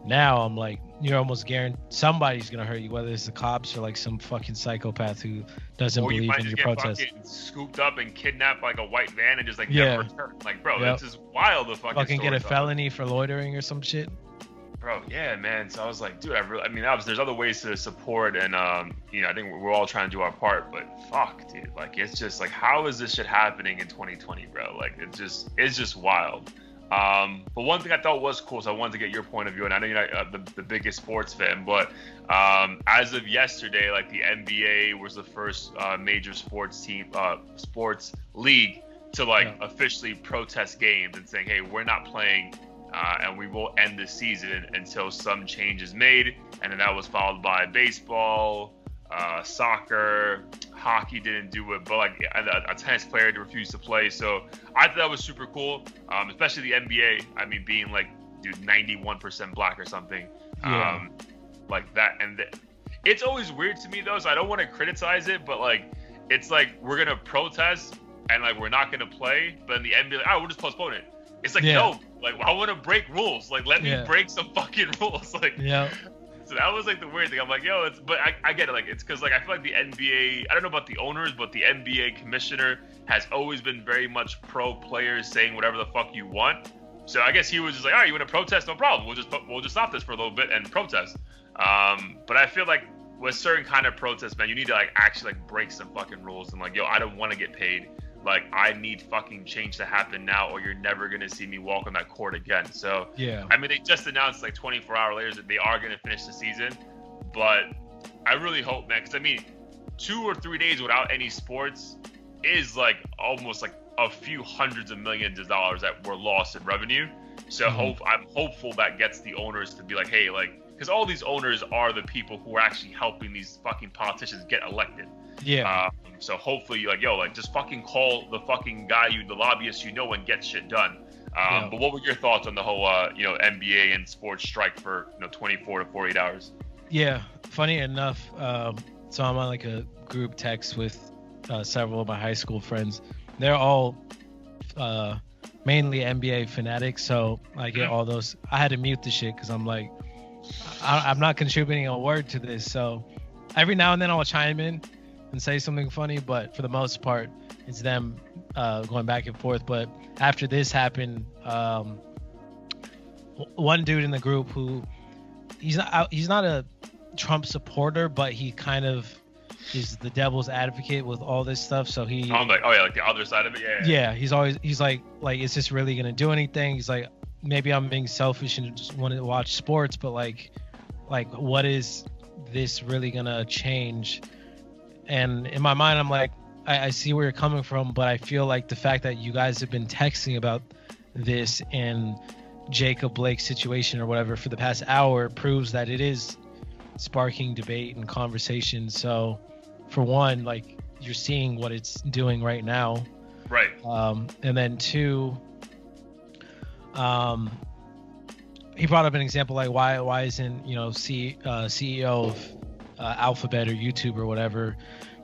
Speaker 1: now I'm like, you're almost guaranteed somebody's gonna hurt you, whether it's the cops or like some fucking psychopath who doesn't believe in your protest.
Speaker 2: Or you might just get scooped up and kidnapped like a white van and just like never return. Like, bro, this is wild. The fucking
Speaker 1: get a felony for loitering or some shit.
Speaker 2: Bro, yeah, man. So I was like, dude, I mean, obviously there's other ways to support, and you know, I think we're all trying to do our part, but fuck, dude, like it's just like, how is this shit happening in 2020, bro? Like it's just wild. But one thing I thought was cool, so I wanted to get your point of view, and I know you're not the biggest sports fan, but as of yesterday, like the NBA was the first major sports league to like officially protest games and saying, hey, we're not playing. And we will end the season until some change is made. And then that was followed by baseball, soccer, hockey didn't do it, but like a tennis player refused to play. So I thought that was super cool, especially the NBA. I mean, being like, dude, 91% black or something, like that. And it's always weird to me though, so I don't want to criticize it, but like, it's like we're gonna protest and like we're not gonna play, but in the NBA, like, we'll just postpone it. It's like, no, like I want to break rules. Like, let me break some fucking rules. Like, so that was like the weird thing. I'm like, yo, but I get it. Like, it's because like I feel like the NBA, I don't know about the owners, but the NBA commissioner has always been very much pro players saying whatever the fuck you want. So I guess he was just like, all right, you want to protest? No problem. We'll just stop this for a little bit and protest. But I feel like with certain kind of protests, man, you need to like actually like break some fucking rules and like, yo, I don't want to get paid. Like, I need fucking change to happen now, or you're never going to see me walk on that court again. So, I mean, they just announced like 24 hours later that they are going to finish the season. But I really hope, man, because I mean, 2 or 3 days without any sports is like almost like a few hundreds of millions of dollars that were lost in revenue. So I'm hopeful that gets the owners to be like, hey, like, because all these owners are the people who are actually helping these fucking politicians get elected.
Speaker 1: Yeah.
Speaker 2: So hopefully, like, yo, like, just fucking call the fucking guy, the lobbyist, and get shit done. But what were your thoughts on the whole, NBA and sports strike for 24 to 48 hours?
Speaker 1: Yeah. Funny enough, so I'm on like a group text with several of my high school friends. They're all mainly NBA fanatics, so I get all those. I had to mute the shit because I'm like, I'm not contributing a word to this. So every now and then I'll chime in and say something funny, but for the most part, it's them going back and forth. But after this happened, one dude in the group who he's not a Trump supporter, but he kind of is the devil's advocate with all this stuff. So
Speaker 2: I'm like, oh yeah, like the other side of it.
Speaker 1: Yeah. He's like, is this really gonna do anything? He's like, maybe I'm being selfish and just want to watch sports, but like what is this really gonna change? And in my mind, I'm like, I see where you're coming from, but I feel like the fact that you guys have been texting about this and Jacob Blake's situation or whatever for the past hour proves that it is sparking debate and conversation. So for one, like, you're seeing what it's doing right now,
Speaker 2: right?
Speaker 1: And then two, he brought up an example like why isn't CEO of Alphabet or YouTube or whatever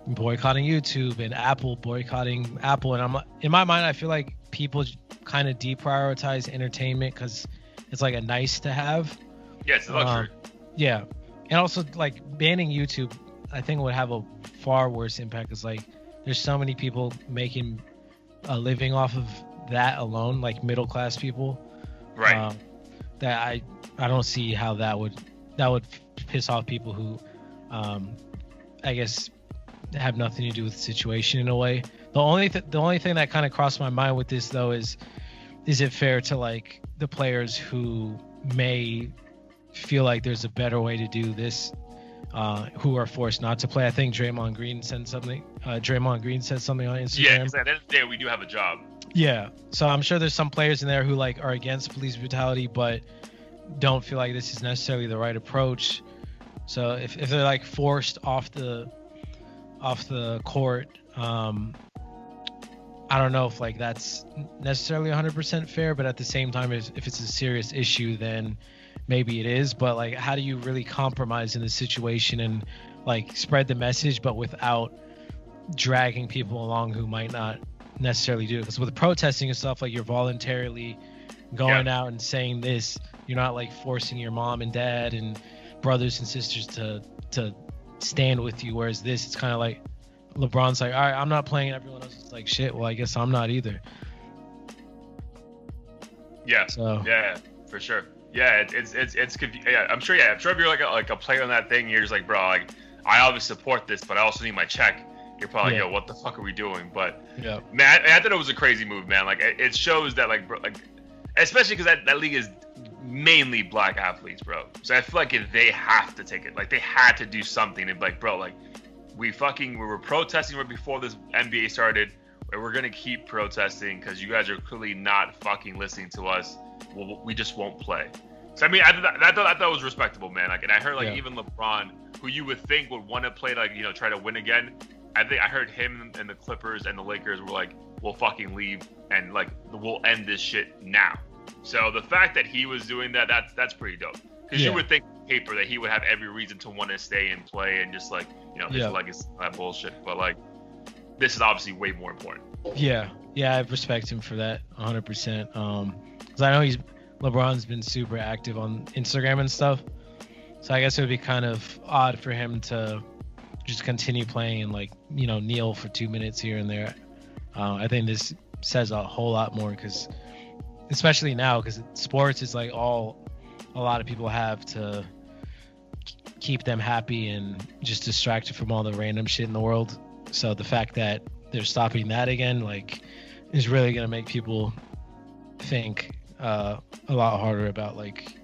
Speaker 1: boycotting YouTube, and Apple boycotting Apple. And I'm in my mind, I feel like people kind of deprioritize entertainment because it's like a nice to have.
Speaker 2: Yeah, it's a luxury.
Speaker 1: Yeah, and also like banning YouTube, I think would have a far worse impact because like there's so many people making a living off of that alone, like middle class people,
Speaker 2: right?
Speaker 1: That I don't see how that would piss off people who I guess have nothing to do with the situation in a way. The only thing that kind of crossed my mind with this though is it fair to like the players who may feel like there's a better way to do this, who are forced not to play? I think Draymond Green said something on Instagram.
Speaker 2: Yeah, because at the end of the day, we do have a job.
Speaker 1: Yeah, so I'm sure there's some players in there who like are against police brutality, but don't feel like this is necessarily the right approach. So if they're like forced off the court, I don't know if like that's necessarily 100% fair, but at the same time, if it's a serious issue, then maybe it is. But like, how do you really compromise in this situation and like spread the message, but without dragging people along who might not necessarily do it? Because with protesting and stuff, like you're voluntarily going out and saying this. You're not like forcing your mom and dad and brothers and sisters to stand with you. Whereas this, it's kind of like LeBron's like, all right, I'm not playing. Everyone else is like, shit, well, I guess I'm not either.
Speaker 2: Yeah.
Speaker 1: So
Speaker 2: yeah, for sure. Yeah, it's yeah, I'm sure if you're like a player on that thing, you're just like, bro, like I obviously support this, but I also need my check. You're probably like, yo, what the fuck are we doing? But
Speaker 1: yeah,
Speaker 2: man, I thought it was a crazy move, man. Like it shows that like, bro, like especially because that league is mainly black athletes, bro. So I feel like if they have to take it, like they had to do something. And like, bro, like we were protesting right before this NBA started. We're gonna keep protesting because you guys are clearly not fucking listening to us. Well, we just won't play. So I mean, I thought that was respectable, man. Like, and I heard like even LeBron, who you would think would want to play, like, you know, try to win again. I think I heard him and the Clippers and the Lakers were like, we'll fucking leave and like we'll end this shit now. So the fact that he was doing that, that's pretty dope. Because you would think on paper that he would have every reason to want to stay and play and just like, you know, his legacy, that bullshit. But like, this is obviously way more important.
Speaker 1: Yeah, I respect him for that 100%. Because I know LeBron's been super active on Instagram and stuff. So I guess it would be kind of odd for him to just continue playing and like, you know, kneel for 2 minutes here and there. I think this says a whole lot more because, especially now, because sports is like all a lot of people have to keep them happy and just distracted from all the random shit in the world. So the fact that they're stopping that again, like, is really gonna make people think a lot harder about like,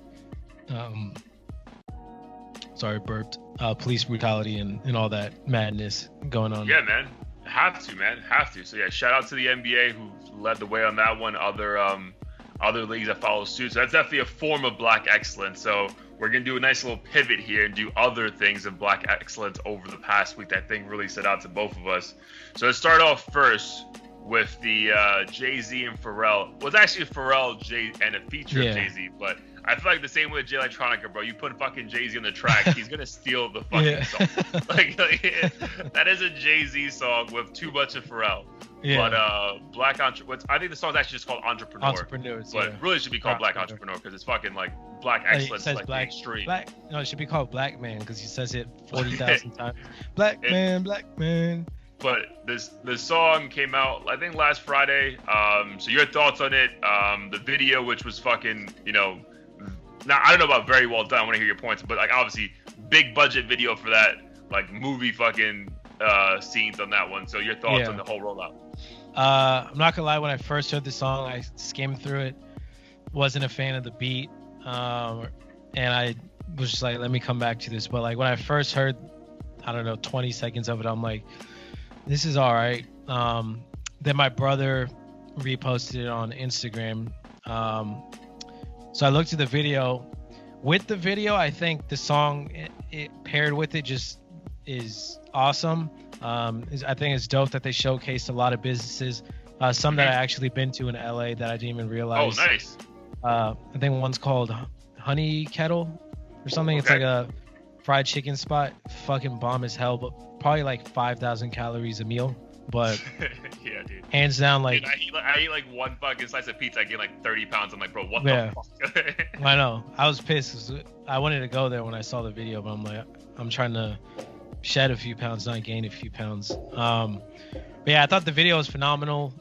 Speaker 1: police brutality and all that madness going on.
Speaker 2: Yeah, man. Have to, man. Have to. So yeah, shout out to the NBA who led the way on that one. Other leagues that follow suit. So that's definitely a form of black excellence. So we're gonna do a nice little pivot here and do other things of black excellence over the past week that I think really stood out to both of us. So let's start off first with the Jay-Z and Pharrell. Well, it's actually Pharrell, Jay, and a feature of Jay-Z, but I feel like the same with Jay Electronica, bro. You put fucking Jay-Z on the track, he's gonna steal the fucking song. Like that is a Jay-Z song with too much of Pharrell. Yeah. But Black Entrepreneur, I think the song's actually just called Entrepreneur.
Speaker 1: Entrepreneurs,
Speaker 2: but really should be called Black Entrepreneur because it's fucking like black excellence, like
Speaker 1: black,
Speaker 2: extreme.
Speaker 1: No, it should be called Black Man because he says it 40,000 times. Black man, black man.
Speaker 2: But the song came out, I think, last Friday. So your thoughts on it? The video, which was fucking, now I don't know about very well done. I want to hear your points, but like obviously big budget video for that, like movie fucking scenes on that one. So your thoughts on the whole rollout?
Speaker 1: I'm not gonna lie. When I first heard the song, I skimmed through it. Wasn't a fan of the beat, and I was just like, let me come back to this. But like when I first heard, I don't know, 20 seconds of it, I'm like, this is all right. Then my brother reposted it on Instagram. So I looked at the video. With the video, I think the song it paired with it just is awesome. I think it's dope that they showcased a lot of businesses. Some that I actually been to in LA that I didn't even realize.
Speaker 2: Oh, nice.
Speaker 1: I think one's called Honey Kettle or something. Okay. It's like a fried chicken spot. Fucking bomb as hell, but probably like 5,000 calories a meal. But
Speaker 2: yeah, dude.
Speaker 1: Hands down, like
Speaker 2: dude, I eat like one fucking slice of pizza. I gain like 30 pounds. I'm like, bro, what the fuck?
Speaker 1: I know. I was pissed 'cause I wanted to go there when I saw the video, but I'm like, I'm trying to shed a few pounds, not gain a few pounds. But yeah, I thought the video was phenomenal,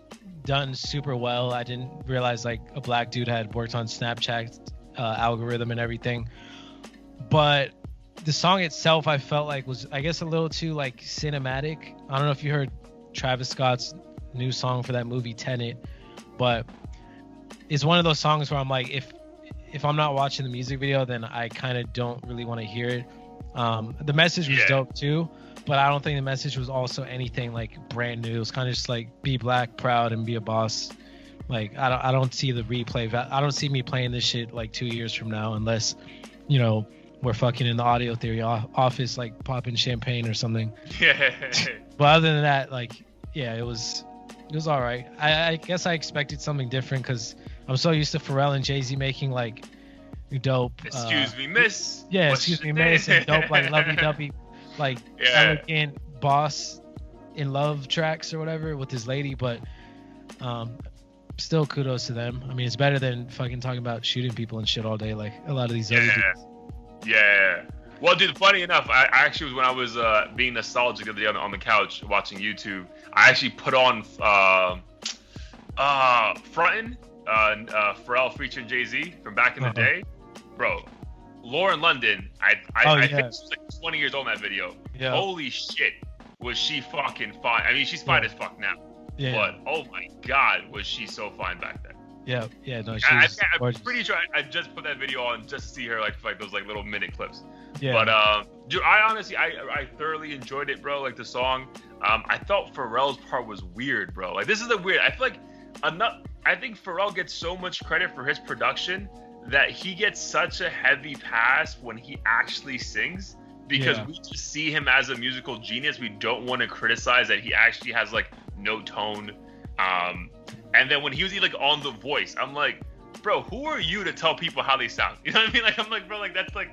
Speaker 1: done super well. I didn't realize like a black dude had worked on Snapchat algorithm and everything. But the song itself, I felt like was, I guess, a little too like cinematic. I don't know if you heard Travis Scott's new song for that movie Tenet, but it's one of those songs where I'm like, if I'm not watching the music video, then I kind of don't really want to hear it. The message was dope too, but I don't think the message was also anything like brand new. It was kind of just like be black, proud, and be a boss. Like I don't see the replay. I don't see me playing this shit like 2 years from now, unless we're fucking in the audio theory office, like popping champagne or something. Yeah. But other than that, like, yeah, it was all right. I guess I expected something different because I'm so used to Pharrell and Jay-Z making like dope.
Speaker 2: Excuse me, miss.
Speaker 1: Yeah, excuse me, miss, and dope like lovey-dovey, like elegant boss in love tracks or whatever with his lady. But still, kudos to them. I mean, it's better than fucking talking about shooting people and shit all day, like a lot of these other dudes.
Speaker 2: Yeah. Well, dude, funny enough, I actually was when I was being nostalgic the other day on the couch watching YouTube. I actually put on Frontin', Pharrell featuring Jay-Z from back in the day. Bro, Lauren London, I think she was like 20 years old in that video. Yeah. Holy shit, was she fucking fine. I mean, she's fine as fuck now. Yeah. But, oh my God, was she so fine back then.
Speaker 1: Yeah, no,
Speaker 2: I'm pretty sure I just put that video on just to see her like those like little minute clips. Yeah. But dude, I honestly I thoroughly enjoyed it, bro. Like the song, I thought Pharrell's part was weird, bro. Like this is the weird. I feel like I think Pharrell gets so much credit for his production that he gets such a heavy pass when he actually sings because we just see him as a musical genius. We don't want to criticize that he actually has like no tone. And then when he was like on The Voice, I'm like, bro, who are you to tell people how they sound? You know what I mean? Like, I'm like, bro, like that's like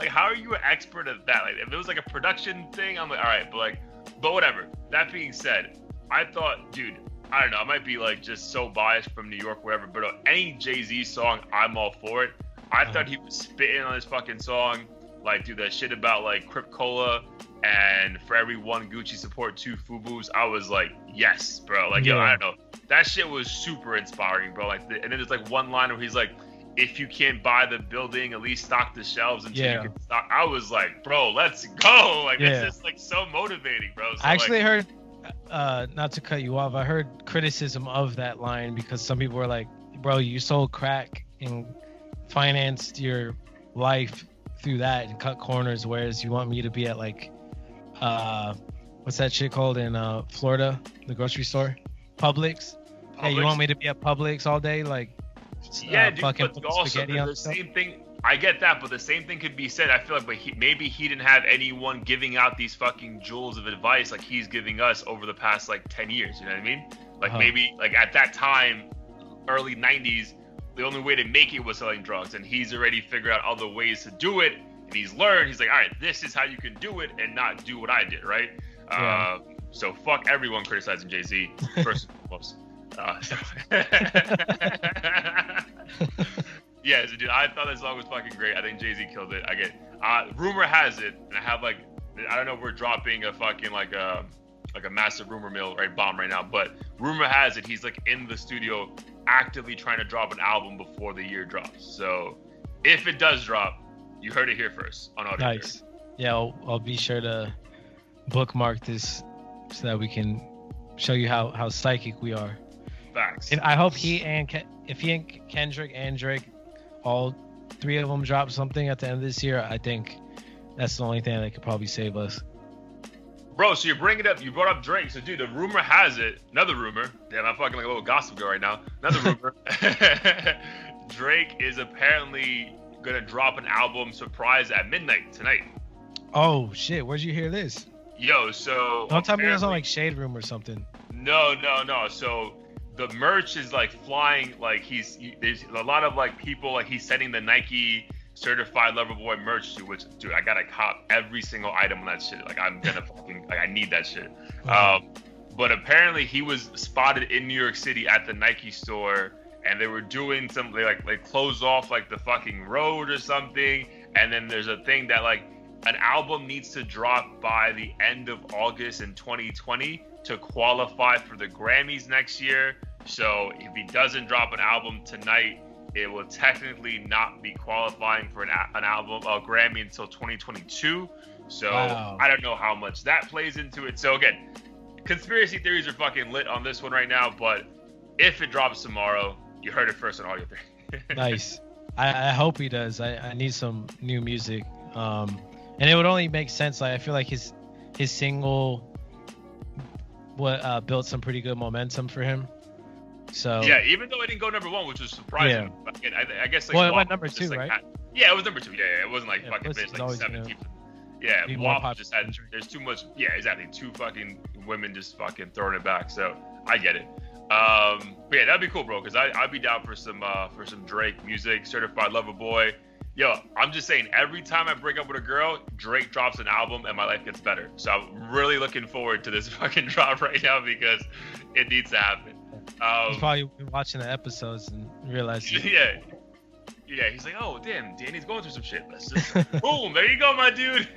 Speaker 2: how are you an expert at that? Like, if it was like a production thing, I'm like, all right, but whatever. That being said, I thought, dude, I don't know, I might be like just so biased from New York, whatever, but any Jay-Z song, I'm all for it. I thought he was spitting on his fucking song, like, dude, that shit about like Crip Cola and for every one Gucci support 2 FUBUs. I was like, yes, bro. Like, yo, I don't know. That shit was super inspiring, bro. Like, and then there's like one line where he's like, if you can't buy the building, at least stock the shelves until you can stock. I was like, bro, let's go. Like, it's just like so motivating, bro. So,
Speaker 1: I actually heard, not to cut you off, I heard criticism of that line because some people were like, bro, you sold crack and financed your life through that and cut corners, whereas you want me to be at like what's that shit called in Florida? The grocery store, Publix. Hey, you want me to be at Publix all day, like?
Speaker 2: Yeah, dude.
Speaker 1: Fucking
Speaker 2: But also the same thing. I get that, but the same thing could be said. I feel like, but maybe he didn't have anyone giving out these fucking jewels of advice like he's giving us over the past like 10 years. You know what I mean? Like maybe like at that time, early 90s, the only way to make it was selling drugs, and he's already figured out other ways to do it, and he's learned. He's like, all right, this is how you can do it and not do what I did, right?
Speaker 1: Yeah.
Speaker 2: So fuck everyone criticizing Jay-Z first and foremost. Yeah, so dude, I thought that song was fucking great. I think Jay-Z killed it. I get rumor has it, and I have like, I don't know if we're dropping a fucking like a massive rumor mill bomb right now, but rumor has it he's like in the studio actively trying to drop an album before the year drops. So if it does drop, you heard it here first on Audio.
Speaker 1: Nice. Yeah, I'll be sure to bookmark this so that we can show you how psychic we are.
Speaker 2: Facts.
Speaker 1: And I hope if he and Kendrick and Drake, all three of them drop something at the end of this year, I think that's the only thing that could probably save us.
Speaker 2: Bro, so you brought up Drake. So dude, the rumor has it, another rumor. Damn, I'm fucking like a little gossip girl right now. Another rumor. Drake is apparently gonna drop an album surprise at midnight tonight.
Speaker 1: Oh shit, where'd you hear this?
Speaker 2: Yo, so
Speaker 1: don't tell me it was on like Shade Room or something.
Speaker 2: No. So the merch is like flying, like there's a lot of like people, like he's sending the Nike certified lover boy merch to, which dude, I gotta cop every single item on that shit. Like I'm gonna fucking, like I need that shit. But apparently he was spotted in New York City at the Nike store, and they were doing something like closed off like the fucking road or something. And then there's a thing that like an album needs to drop by the end of August in 2020 to qualify for the Grammys next year. So if he doesn't drop an album tonight, it will technically not be qualifying for an album, a Grammy until 2022. So wow. I don't know how much that plays into it. So again, conspiracy theories are fucking lit on this one right now. But if it drops tomorrow, you heard it first on Audio 3.
Speaker 1: Nice. I hope he does. I need some new music. And it would only make sense. Like I feel like his single built some pretty good momentum for him. So
Speaker 2: yeah, even though it didn't go number one, which was surprising. Yeah. I guess like
Speaker 1: it went number two,
Speaker 2: like,
Speaker 1: right?
Speaker 2: Yeah, it was number two. Yeah, it wasn't like fucking finished like 17th. Yeah, WAP just had. There's too much. Yeah, exactly. Two fucking women just fucking throwing it back. So I get it. But yeah, that'd be cool, bro. Because I'd be down for some Drake music, Certified Lover Boy. Yo, I'm just saying, every time I break up with a girl, Drake drops an album and my life gets better. So I'm really looking forward to this fucking drop right now because it needs to happen.
Speaker 1: He's probably been watching the episodes and realized.
Speaker 2: Yeah. He's like, oh damn, Danny's going through some shit. Let's just boom, there you go, my dude.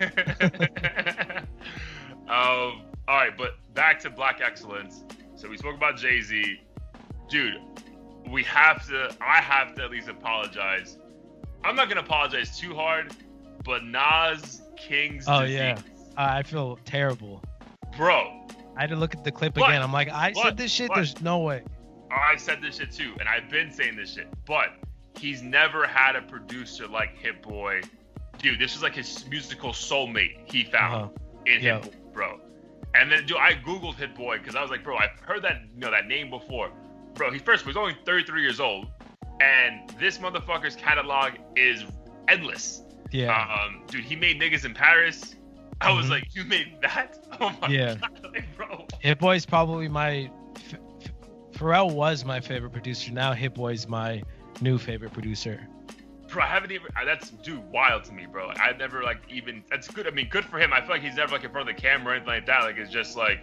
Speaker 2: All right, but back to Black Excellence. So we spoke about Jay-Z, dude. I have to at least apologize. I'm not gonna apologize too hard, but Nas King's disease.
Speaker 1: Yeah, I feel terrible,
Speaker 2: bro.
Speaker 1: I had to look at the clip again. I'm like, I said this shit. There's no way.
Speaker 2: I said this shit too, and I've been saying this shit. But he's never had a producer like Hit Boy. Dude, this is like his musical soulmate he found in Hit Boy, bro. And then, dude, I googled Hit Boy because I was like, bro, I've heard that name before. Bro, he was only 33 years old, and this motherfucker's catalog is endless.
Speaker 1: Yeah.
Speaker 2: Dude, he made Niggas in Paris. I was like, you made that? Oh my god, like, bro.
Speaker 1: Hit Boy's probably my. Pharrell was my favorite producer. Now Hit Boy's my new favorite producer.
Speaker 2: Bro, I haven't even. That's wild to me, bro. Like, I've never even. That's good. I mean, good for him. I feel like he's never in front of the camera or anything like that. Like it's just like.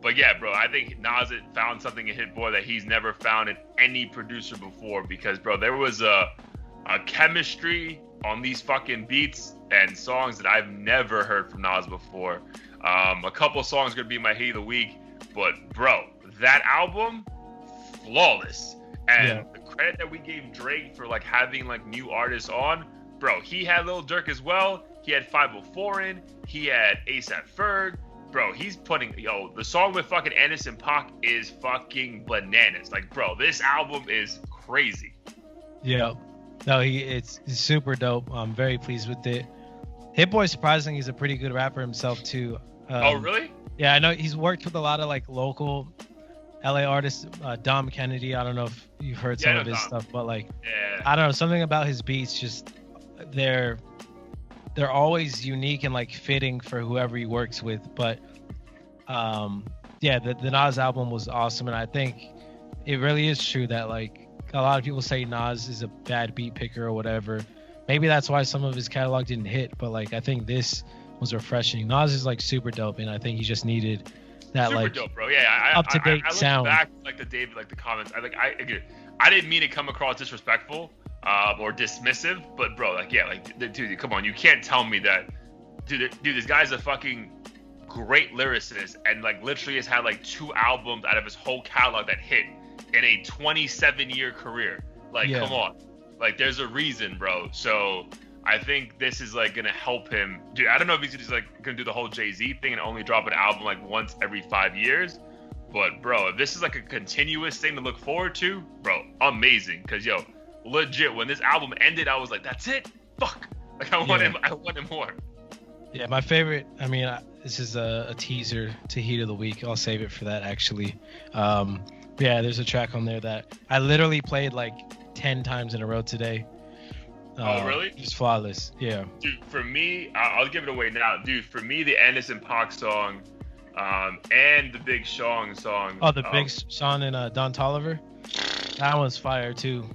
Speaker 2: But yeah, bro. I think Nas found something in Hit Boy that he's never found in any producer before. Because, bro, there was a chemistry on these fucking beats and songs that I've never heard from Nas before. A couple of songs are gonna be my hit of the week, but bro, that album, flawless. And the credit that we gave Drake for having new artists on, bro, he had Lil Durk as well. He had 504 in. He had ASAP Ferg. Bro, he's putting the song with fucking Anderson .Paak is fucking bananas. Bro, this album is crazy.
Speaker 1: Yeah. No, it's super dope. I'm very pleased with it. Hit Boy, surprisingly, he's a pretty good rapper himself too.
Speaker 2: Oh, really?
Speaker 1: Yeah, I know he's worked with a lot of like local LA artists. Dom Kennedy. I don't know if you've heard some of his stuff, but like, I don't know, something about his beats just they're always unique and like fitting for whoever he works with. But the Nas album was awesome, and I think it really is true that like a lot of people say Nas is a bad beat picker or whatever. Maybe that's why some of his catalog didn't hit, but like I think this was refreshing. Nas is like super dope, and I think he just needed that
Speaker 2: super
Speaker 1: like
Speaker 2: dope, bro. Yeah,
Speaker 1: up to date sound.
Speaker 2: Back like the David, like the comments. I didn't mean to come across disrespectful or dismissive, but bro, like dude, come on, you can't tell me that, dude, this guy's a fucking great lyricist and like literally has had like 2 albums out of his whole catalog that hit in a 27-year career. Like, come on, like there's a reason, bro. So I think this is like gonna help him, dude. I don't know if he's just like gonna do the whole Jay-Z thing and only drop an album like once every 5 years, but bro, if this is like a continuous thing to look forward to, bro, amazing. Cause legit, when this album ended, I was like, that's it, fuck. Like I wanted more.
Speaker 1: Yeah, my favorite. I mean, this is a teaser to Heat of the Week. I'll save it for that actually. Yeah, there's a track on there that I literally played like 10 times in a row today.
Speaker 2: Oh, really?
Speaker 1: Just flawless. Yeah.
Speaker 2: Dude, for me, I'll give it away now. Dude, for me, the Anderson .Paak song and the Big Sean song.
Speaker 1: Oh, the Big Sean and Don Toliver? That one's fire, too.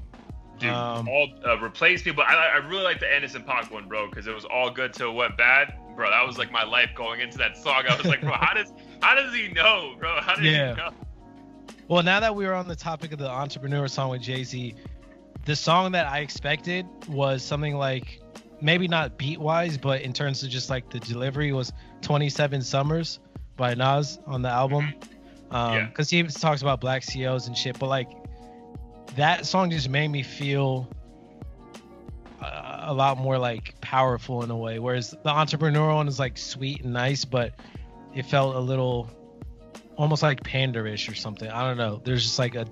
Speaker 2: Dude, all replaced me, but I really like the Anderson .Paak one, bro, because it was all good till it went bad. Bro, that was like my life going into that song. I was like, bro, how does he know, bro? How does he know?
Speaker 1: Well, now that we were on the topic of the Entrepreneur song with Jay-Z, the song that I expected was something like, maybe not beat-wise, but in terms of just like the delivery, was 27 Summers by Nas on the album. Because he talks about black CEOs and shit, but like that song just made me feel a lot more like powerful in a way, whereas the Entrepreneur one is like sweet and nice, but it felt a little almost like panderish or something. I don't know. There's just like a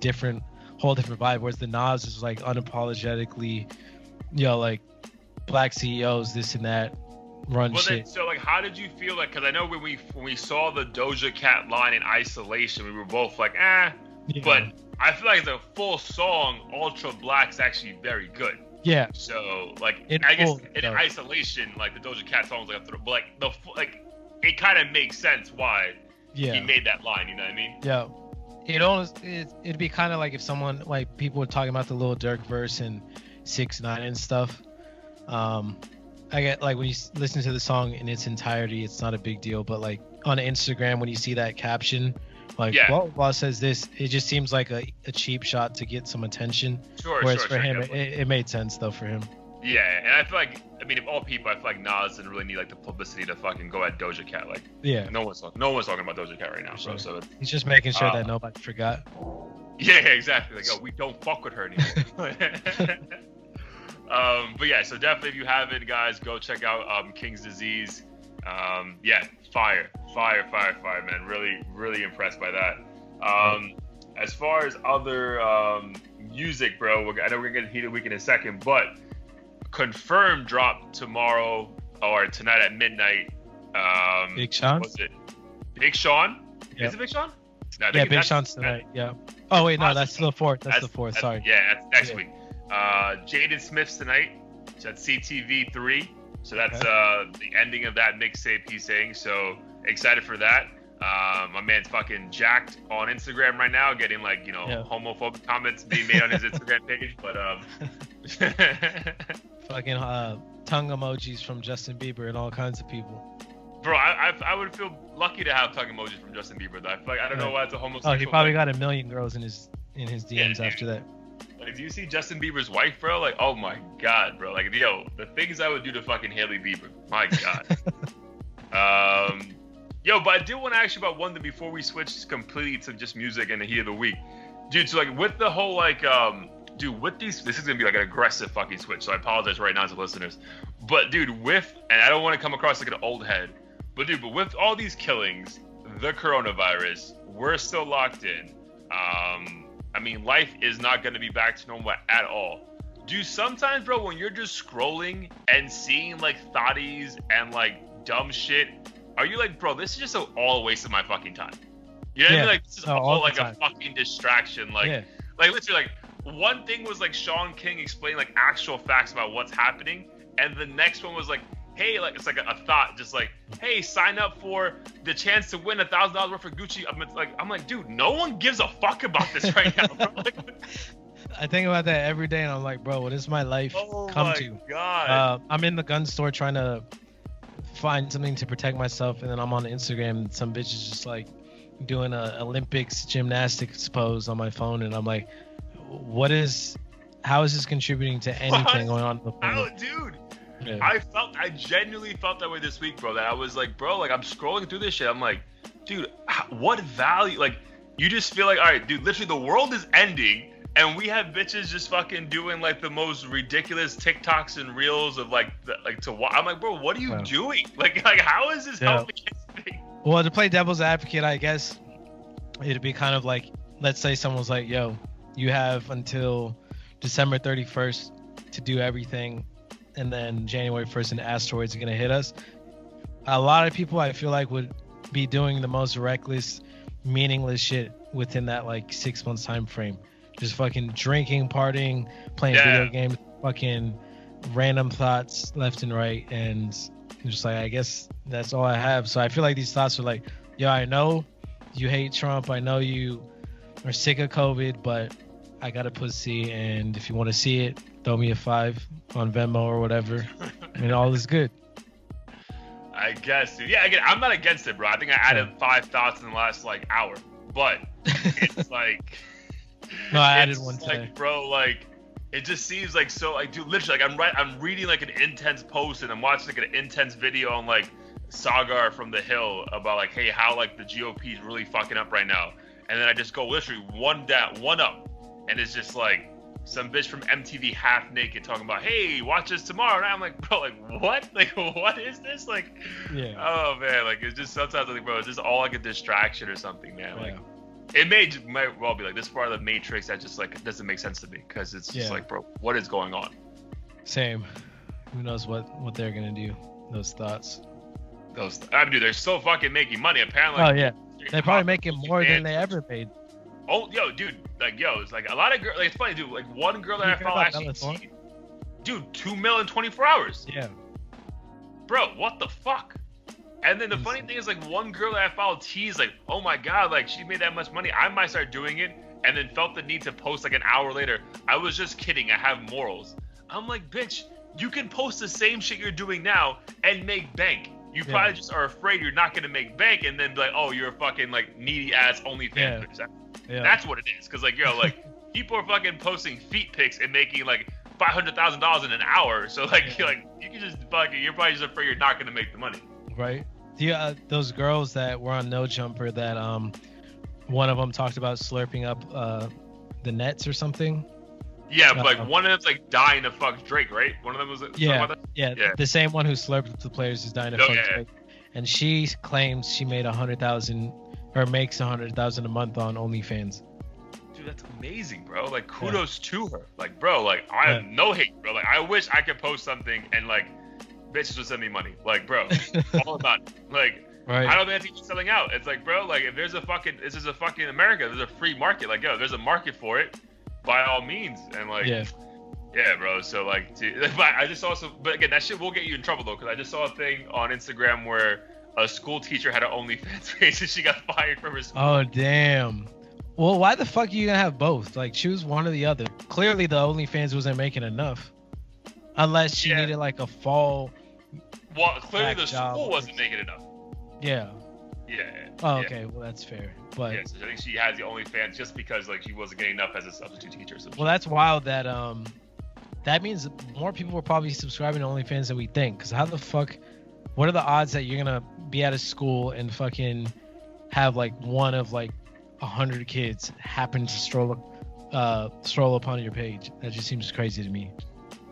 Speaker 1: whole different vibe, whereas the Nas is like unapologetically, like black CEOs, this and that, run shit.
Speaker 2: So like, how did you feel like? Because I know when we saw the Doja Cat line in isolation, we were both like, but I feel like the full song, Ultra Black's actually very good. Yeah. So like, I guess in isolation, like the Doja Cat song's like it kind of makes sense why he made that line. You know what I mean? Yeah. It'd be kind of like if someone, like people were talking about the Lil Durk verse and 6ix9ine and stuff. I get like when you listen to the song in its entirety, it's not a big deal, but like on Instagram when you see that caption, like blah blah says this, it just seems like a cheap shot to get some attention. Whereas for him, it made sense though for him. Yeah, and I feel like, I mean, of all people, I feel like Nas didn't really need like the publicity to fucking go at Doja Cat. Like, no one's talking about Doja Cat right now, bro. So he's just making sure that nobody forgot. Yeah, exactly. Like, we don't fuck with her anymore. But yeah, so definitely if you haven't, guys, go check out King's Disease. Fire, man. Really, really impressed by that. As far as other music, bro, I know we're gonna get Heat of the Week in a second, but confirmed drop tomorrow or tonight at midnight. Big Sean? What's it? Big Sean? Yep. Is it Big Sean? No, Big Sean's tonight. Yeah. Oh wait, no, that's the 4th. That's the 4th. Sorry. Yeah, that's next week. Jaden Smith's tonight. So that's CTV 3. So that's the ending of that mixtape he's saying. So excited for that. My man's fucking jacked on Instagram right now, getting like, homophobic comments being made on his Instagram page. But fucking tongue emojis from Justin Bieber and all kinds of people. Bro, I would feel lucky to have tongue emojis from Justin Bieber though. I feel like, I don't know why it's a homosexual. Oh, he probably got a million girls in his DMs after that. Like, do you see Justin Bieber's wife, bro? Like, oh my god, bro. Like, the things I would do to fucking Hailey Bieber. My god. But I do want to ask you about one thing before we switch completely to just music and the Heat of the Week. Dude, so like with the whole like with these, this is gonna be like an aggressive fucking switch, so I apologize right now to listeners. But dude, and I don't want to come across like an old head, but with all these killings, the coronavirus, we're still locked in. I mean, life is not gonna be back to normal at all. Do sometimes, bro, when you're just scrolling and seeing like thotties and like dumb shit, are you like, bro, this is just all a waste of my fucking time? You know what I mean? Like, this is all like a fucking distraction. Like, like literally, like, one thing was like Sean King explaining like actual facts about what's happening, and the next one was like, hey, like it's like a thought, just like, hey, sign up for the chance to win $1,000 worth of Gucci. I'm like, dude, no one gives a fuck about this right now, bro. Like,
Speaker 1: I think about that every day, and I'm like, bro, what does my life come to?
Speaker 2: God.
Speaker 1: I'm in the gun store trying to find something to protect myself, and then I'm on Instagram, and some bitch is just like doing a Olympics gymnastics pose on my phone, and I'm like, how is this contributing to anything going on in the planet?
Speaker 2: Dude. Yeah. I genuinely felt that way this week, bro. That I was like, bro, like I'm scrolling through this shit. I'm like, dude, what value? Like, you just feel like, all right, dude, literally the world is ending, and we have bitches just fucking doing like the most ridiculous TikToks and reels of like to watch. I'm like, bro, what are you doing? Like how is this helping anything?
Speaker 1: Well, to play devil's advocate, I guess it'd be kind of like, let's say someone's like, yo, you have until December 31st to do everything, and then January 1st an asteroids are gonna hit us. A lot of people, I feel like, would be doing the most reckless, meaningless shit within that like 6 months time frame. Just fucking drinking, partying, playing video games, fucking random thoughts left and right, and just like, I guess that's all I have. So I feel like these thoughts are like, yo, I know you hate Trump, I know you are sick of COVID, but I got a pussy, and if you want to see it, throw me a 5 on Venmo or whatever, and all is good.
Speaker 2: I guess, dude. Yeah, again, I'm not against it, bro. I think I added 5 thoughts in the last like hour, but it's like,
Speaker 1: no, I added one today.
Speaker 2: Like, bro, like it just seems like so, like, dude, literally, like I'm reading like an intense post, and I'm watching like an intense video on like Sagar from the Hill about like, hey, how like the GOP is really fucking up right now, and then I just go literally one down, one up, and it's just like some bitch from MTV half naked talking about, hey, watch us tomorrow. And I'm like, bro, like what? Like what is this? Like, oh man, like it's just sometimes like, bro, it's just all like a distraction or something, man. Like it might well be like this part of the Matrix that just like doesn't make sense to me, because it's just like, bro, what is going on?
Speaker 1: Same. Who knows what they're gonna do? Those thoughts.
Speaker 2: I mean, dude, they're so fucking making money. Apparently.
Speaker 1: Oh yeah, they're probably making more than they ever made.
Speaker 2: Oh, yo, dude, like, yo, it's like a lot of girls. Like, it's funny, dude. Like, one girl that I follow actually, dude, 2 million in 24 hours.
Speaker 1: Yeah.
Speaker 2: Bro, what the fuck? And then the funny thing is, like, one girl that I follow teased, like, oh my god, like, she made that much money, I might start doing it. And then felt the need to post like an hour later, I was just kidding, I have morals. I'm like, bitch, you can post the same shit you're doing now and make bank. You probably just are afraid you're not gonna make bank, and then be like, oh, you're a fucking like needy ass OnlyFans bitch. That's what it is. Cause like, yo, like people are fucking posting feet pics and making like $500,000 in an hour. So like, you can just fucking, you're probably just afraid you're not gonna make the money.
Speaker 1: Right. Yeah. Those girls that were on No Jumper, that one of them talked about slurping up the nets or something.
Speaker 2: Yeah, but like one of them's like dying to fuck Drake, right? One of them was
Speaker 1: the same one who slurped up the players is dying to fuck Drake. And she claims she made 100,000 or makes 100,000 a month on OnlyFans.
Speaker 2: Dude, that's amazing, bro. Like, kudos to her. Like, bro, like I have no hate, bro. Like, I wish I could post something and like bitches would send me money. Like, bro, all about it. Like, I don't think it's selling out. It's like, bro, like if there's this is a fucking America. There's a free market. Like, yo, there's a market for it. By all means, and like, yeah, bro. So like, I just also, but again, that shit will get you in trouble though, because I just saw a thing on Instagram where a school teacher had an OnlyFans page and she got fired from her school.
Speaker 1: Oh damn. Well, why the fuck are you gonna have both? Like, choose one or the other. Clearly, the OnlyFans wasn't making enough, unless she needed like a fall.
Speaker 2: Well, clearly the school wasn't making enough.
Speaker 1: Yeah.
Speaker 2: Yeah.
Speaker 1: Oh, okay. Well, that's fair. But
Speaker 2: so I think she has the OnlyFans just because like she wasn't getting enough as a substitute teacher.
Speaker 1: Well, that's wild. That that means more people were probably subscribing to OnlyFans than we think. Because how the fuck? What are the odds that you're gonna be at a school and fucking have like one of like 100 kids happen to stroll upon your page? That just seems crazy to me.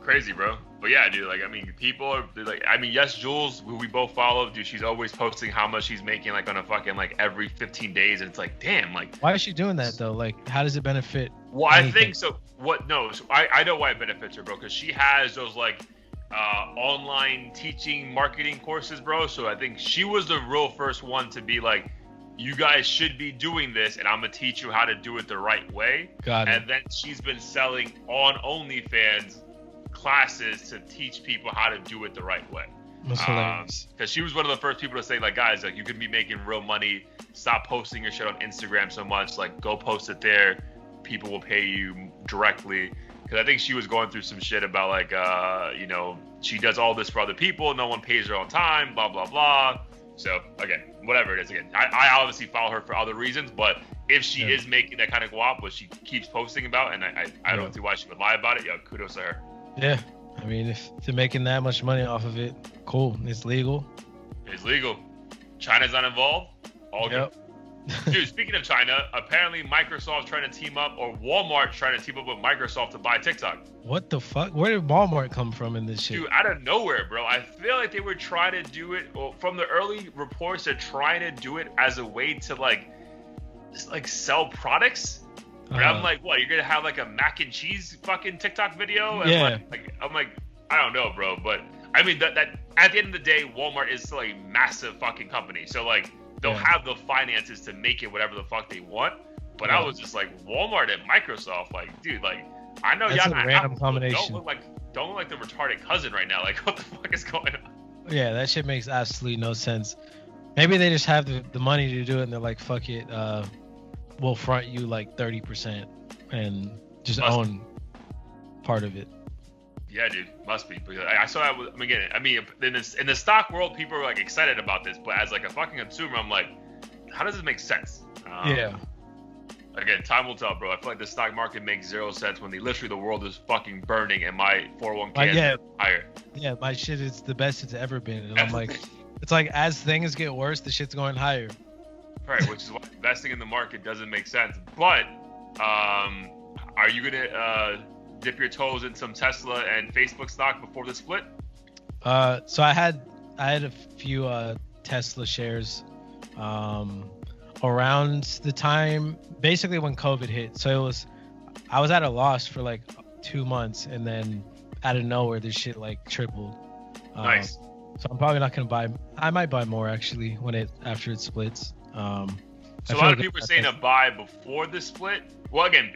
Speaker 2: Crazy, bro. But yeah, dude, like, I mean, people are like, I mean, yes, Jules, who we both follow, dude, she's always posting how much she's making, like, on a fucking, like, every 15 days. And it's like, damn, like.
Speaker 1: Why is she doing that, though? Like, how does it benefit?
Speaker 2: Well, anything? I think so. I know why it benefits her, bro, because she has those, like, online teaching marketing courses, bro. So I think she was the real first one to be like, you guys should be doing this, and I'm gonna teach you how to do it the right way.
Speaker 1: Got it.
Speaker 2: And then she's been selling on OnlyFans classes to teach people how to do it the right way.
Speaker 1: That's hilarious.
Speaker 2: Because she was one of the first people to say, like, guys, like, you could be making real money. Stop posting your shit on Instagram so much. Like, go post it there. People will pay you directly. Because I think she was going through some shit about, like, you know, she does all this for other people. No one pays her on time, blah, blah, blah. So, again, whatever it is. Again, I obviously follow her for other reasons. But if she is making that kind of guap, what she keeps posting about, and I don't see why she would lie about it, yo, kudos to her.
Speaker 1: Yeah. I mean, if they're making that much money off of it, cool. It's legal.
Speaker 2: It's legal. China's not involved. All good. Dude, speaking of China, apparently Microsoft's trying to team up, or Walmart's trying to team up with Microsoft to buy TikTok.
Speaker 1: What the fuck? Where did Walmart come from in this shit?
Speaker 2: Dude, out of nowhere, bro. I feel like they were trying to do it, well, from the early reports, they're trying to do it as a way to, like, just, like, sell products. But I'm like, what? You're gonna have like a mac and cheese fucking TikTok video? And I'm like, I don't know, bro. But I mean, that at the end of the day, Walmart is still a massive fucking company. So like, they'll have the finances to make it whatever the fuck they want. But I was just like, Walmart and Microsoft, like, dude, like, I know
Speaker 1: that's
Speaker 2: y'all
Speaker 1: a random combination.
Speaker 2: Don't look like the retarded cousin right now. Like, what the fuck is going on?
Speaker 1: Yeah, that shit makes absolutely no sense. Maybe they just have the money to do it, and they're like, fuck it. We'll front you like 30% and just own part of it.
Speaker 2: Yeah, dude, must be. Because I saw that. I mean, in the stock world, people are like excited about this, but as like a fucking consumer, I'm like, how does this make sense?
Speaker 1: Yeah.
Speaker 2: Again, time will tell, bro. I feel like the stock market makes 0 sense when literally the world is fucking burning and my 401k is higher.
Speaker 1: Yeah, my shit is the best it's ever been, and I'm like, it's like as things get worse, the shit's going higher.
Speaker 2: Right, which is why investing in the market doesn't make sense. But are you gonna dip your toes in some Tesla and Facebook stock before the split?
Speaker 1: So I had a few Tesla shares around the time basically when COVID hit. So I was at a loss for like 2 months, and then out of nowhere this shit like tripled.
Speaker 2: Nice.
Speaker 1: So I'm probably not gonna buy. I might buy more actually after it splits.
Speaker 2: So a lot of people are saying to buy before the split. Well, again,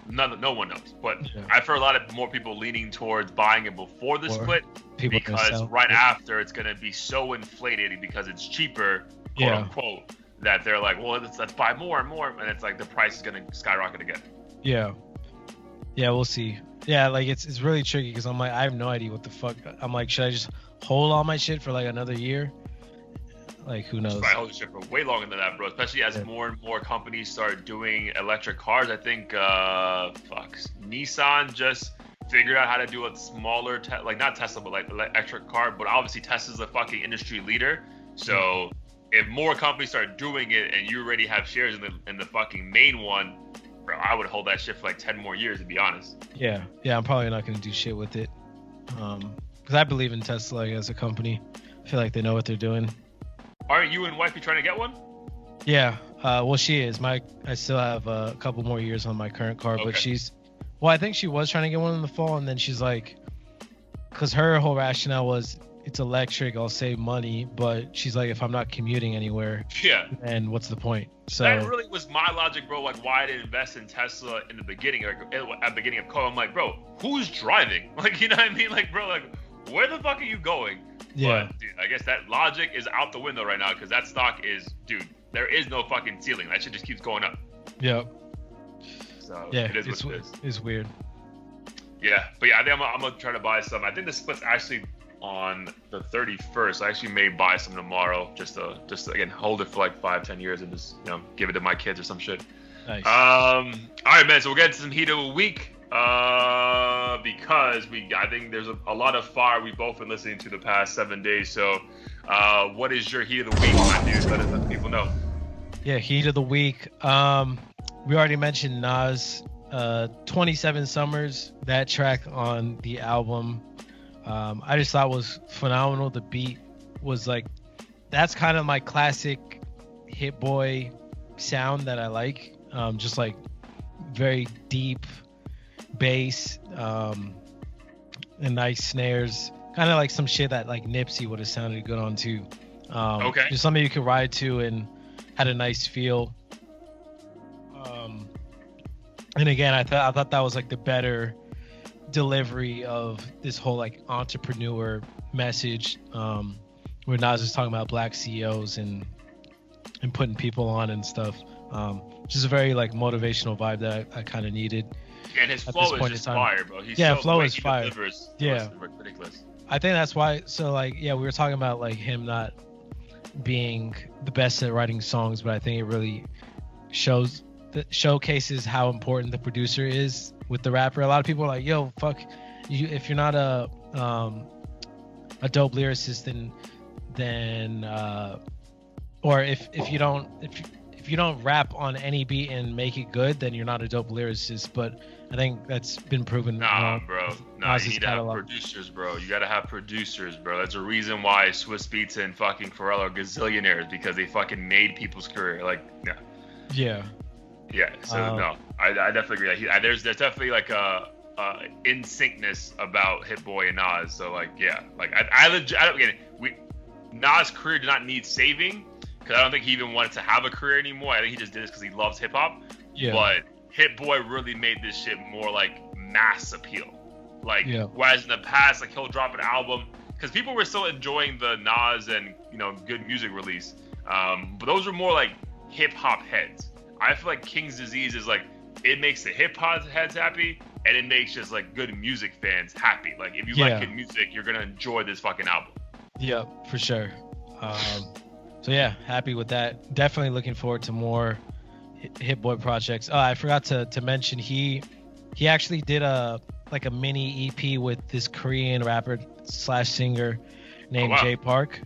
Speaker 2: no one knows, but I've heard a lot of more people leaning towards buying it before the split because right after it's going to be so inflated because it's cheaper, quote unquote, that they're like, well, let's buy more and more, and it's like the price is going to skyrocket again. Yeah,
Speaker 1: we'll see. Yeah, like it's really tricky because I'm like, I have no idea what the fuck. I'm like, should I just hold all my shit for like another year? Like, who knows?
Speaker 2: Probably hold shit for way longer than that, bro. Especially as more and more companies start doing electric cars. I think, Nissan just figured out how to do a smaller, like not Tesla, but like electric car. But obviously, Tesla's a fucking industry leader. So if more companies start doing it, and you already have shares in the fucking main one, bro, I would hold that shit for like 10 more years, to be honest.
Speaker 1: Yeah, I'm probably not gonna do shit with it, because I believe in Tesla as a company. I feel like they know what they're doing.
Speaker 2: Aren't you and wifey trying to get one?
Speaker 1: Yeah, well, she is. I still have a couple more years on my current car, but I think she was trying to get one in the fall, and then she's like, because her whole rationale was, it's electric, I'll save money, but she's like, if I'm not commuting anywhere, then what's the point? So
Speaker 2: that really was my logic, bro. Like, why I didn't invest in Tesla in the beginning, like at the beginning of COVID. I'm like, bro, who's driving? Like, you know what I mean? Like, bro, like, where the fuck are you going?
Speaker 1: Yeah.
Speaker 2: But, dude, I guess that logic is out the window right now because that stock is, dude, there is no fucking ceiling. That shit just keeps going up.
Speaker 1: Yeah.
Speaker 2: So
Speaker 1: yeah,
Speaker 2: it is what it is.
Speaker 1: It's weird.
Speaker 2: Yeah, but yeah, I think I'm gonna try to buy some. I think the split's actually on the 31st. I actually may buy some tomorrow, just to again hold it for like 5-10 years and just give it to my kids or some shit.
Speaker 1: Nice.
Speaker 2: All right, man. So we'll get into some heat of the week. Because I think there's a lot of fire we've both been listening to the past 7 days. So, what is your heat of the week, my dude? Let the people know.
Speaker 1: Yeah, heat of the week. We already mentioned Nas, 27 Summers. That track on the album, I just thought was phenomenal. The beat was like, that's kind of my classic Hit Boy sound that I like. Just like very deep bass, and nice snares, kind of like some shit that like Nipsey would have sounded good on too.
Speaker 2: Okay.
Speaker 1: Just something you could ride to and had a nice feel. And again, I thought that was like the better delivery of this whole like entrepreneur message, where Nas is talking about black CEOs and putting people on and stuff. Just a very like motivational vibe that I kind of needed.
Speaker 2: And his flow is just fire, bro.
Speaker 1: Flow is fire.
Speaker 2: Yeah, ridiculous.
Speaker 1: I think that's why. So like, yeah, we were talking about like him not being the best at writing songs, but I think it really showcases how important the producer is with the rapper. A lot of people are like, yo, fuck you, if you're not a dope lyricist, then or if you don't rap on any beat and make it good, then you're not a dope lyricist. But I think that's been proven.
Speaker 2: Nah, bro. Nah, you need to have producers, bro. You gotta have producers, bro. That's a reason why Swiss Beats and fucking Pharrell are gazillionaires, because they fucking made people's career. Like, yeah.
Speaker 1: Yeah.
Speaker 2: Yeah. So no, I definitely agree. There's definitely like a in syncness about Hit Boy and Nas. So like, yeah, like I don't get it. Nas' career did not need saving, because I don't think he even wanted to have a career anymore. I think he just did this because he loves hip hop.
Speaker 1: Yeah.
Speaker 2: But Hit Boy really made this shit more like mass appeal. Like, whereas in the past, like he'll drop an album because people were still enjoying the Nas and good music release. But those were more like hip hop heads. I feel like King's Disease is like, it makes the hip hop heads happy, and it makes just like good music fans happy. Like if you like good music, you're gonna enjoy this fucking album. Yeah,
Speaker 1: for sure. So yeah, happy with that. Definitely looking forward to more Hit Boy projects. Oh, I forgot to mention he actually did a mini EP with this Korean rapper / singer named Jay Park,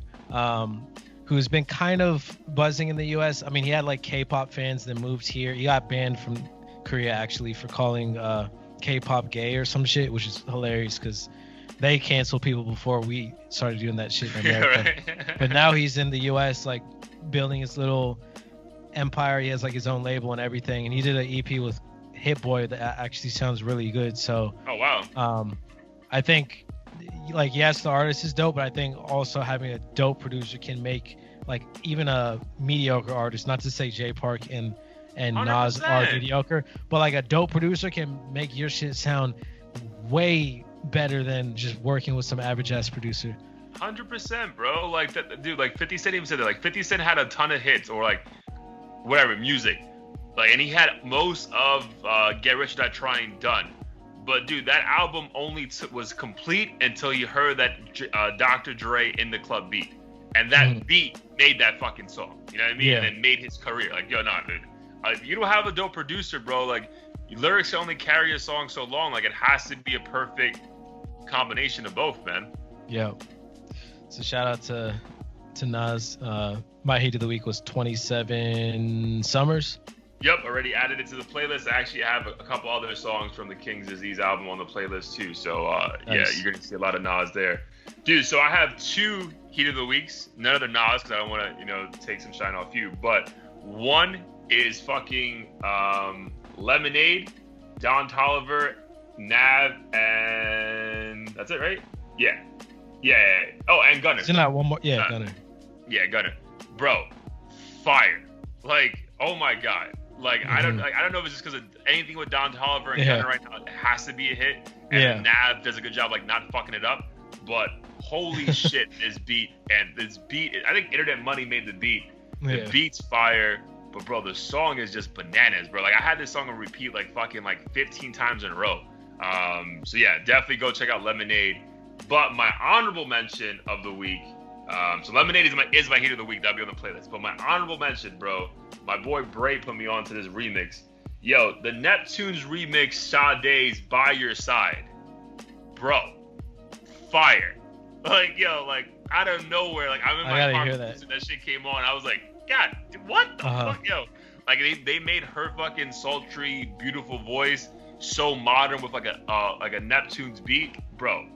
Speaker 1: who's been kind of buzzing in the US. I mean, he had like K-pop fans that moved here. He got banned from Korea actually for calling K-pop gay or some shit, which is hilarious because they canceled people before we started doing that shit in America. Right. But now he's in the US, like building his little empire. He has like his own label and everything. And he did an EP with Hit Boy that actually sounds really good. So,
Speaker 2: oh wow.
Speaker 1: I think like, yes, the artist is dope, but I think also having a dope producer can make like even a mediocre artist, not to say Jay Park and 100%. Nas are mediocre, but like a dope producer can make your shit sound way better than just working with some average ass producer.
Speaker 2: 100%, bro. Like that, dude. Like 50 Cent even said that. Like 50 Cent had a ton of hits or like whatever music, like, and he had most of Get Rich or Die Trying done. But dude, that album only was complete until you heard that Dr. Dre in the Club beat, and that beat made that fucking song. You know what I mean? Yeah. And it made his career. Like, yo, nah, dude. If you don't have a dope producer, bro, like your lyrics only carry a song so long. Like it has to be a perfect combination of both, man.
Speaker 1: Yeah. So shout out to Nas. My hate of the week was 27 Summers.
Speaker 2: Yep, already added it to the playlist. I actually have a couple other songs from the King's Disease album on the playlist too. So nice. Yeah, you're gonna see a lot of Nas there, dude. So I have 2 heat of the weeks. None of the Nas because I don't want to take some shine off you. But one is fucking Lemonade, Don Toliver, Nav, and that's it, right? Yeah. Oh, and Gunner.
Speaker 1: Isn't that one more? Yeah, Gunner.
Speaker 2: Yeah, Gunner. Bro, fire. Like, oh my god. Like, I don't know if it's just because of anything with Don Toliver and Gunner right now, it has to be a hit. And Nav does a good job, like, not fucking it up. But holy shit, this beat, I think Internet Money made the beat. The beat's fire. But bro, the song is just bananas, bro. Like I had this song on repeat like fucking like 15 times in a row. So yeah, definitely go check out Lemonade. But my honorable mention of the week, so Lemonade is my hit of the week. That'll be on the playlist. But my honorable mention, bro, my boy Bray put me on to this remix. Yo, the Neptunes remix, Sade's By Your Side. Bro, fire. Like, yo, like out of nowhere, like I'm in my car, that shit came on. I was like, God, what the fuck, yo? Like they made her fucking sultry, beautiful voice so modern with like a Neptune's beat, bro.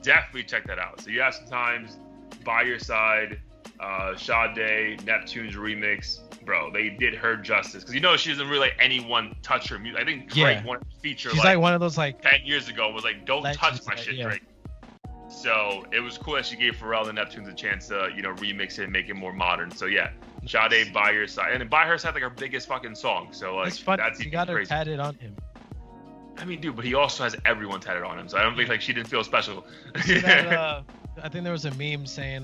Speaker 2: Definitely check that out. So you have some times, By Your Side, Sade, Neptune's remix, bro. They did her justice because she doesn't really let anyone touch her music. I think Drake wanted to feature. She's like one of those like
Speaker 1: 10
Speaker 2: years ago was like, don't touch my shit, Drake. So it was cool that she gave Pharrell and the Neptunes a chance to, remix it and make it more modern. So yeah, Sade, By Your Side. And By Her Side, like her biggest fucking song. So like,
Speaker 1: It's funny.
Speaker 2: that's
Speaker 1: He got her
Speaker 2: crazy.
Speaker 1: tatted on him.
Speaker 2: I mean, dude, but he also has everyone tatted on him. So I don't think like she didn't feel special.
Speaker 1: See that, I think there was a meme saying,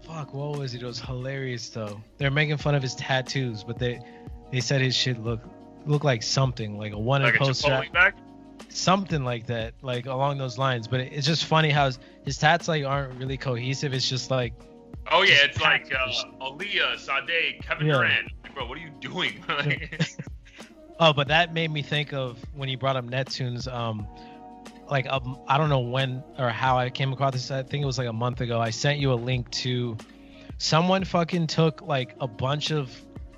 Speaker 1: fuck, what was it? It was hilarious though. They're making fun of his tattoos, but they said his shit looked like something, like a wanted
Speaker 2: Like a
Speaker 1: poster.
Speaker 2: Chipotle bag?
Speaker 1: Something like that, like along those lines. But it's just funny how his tats like aren't really cohesive. It's just like,
Speaker 2: Oh yeah,
Speaker 1: just
Speaker 2: it's like
Speaker 1: tattoos.
Speaker 2: Aaliyah, Sade, Kevin
Speaker 1: Yeah.
Speaker 2: Durant. Like, bro, what are you doing?
Speaker 1: Oh, but that made me think of when you brought up Neptunes. I don't know when or how I came across this. I think it was like a month ago. I sent you a link to someone fucking took like a bunch of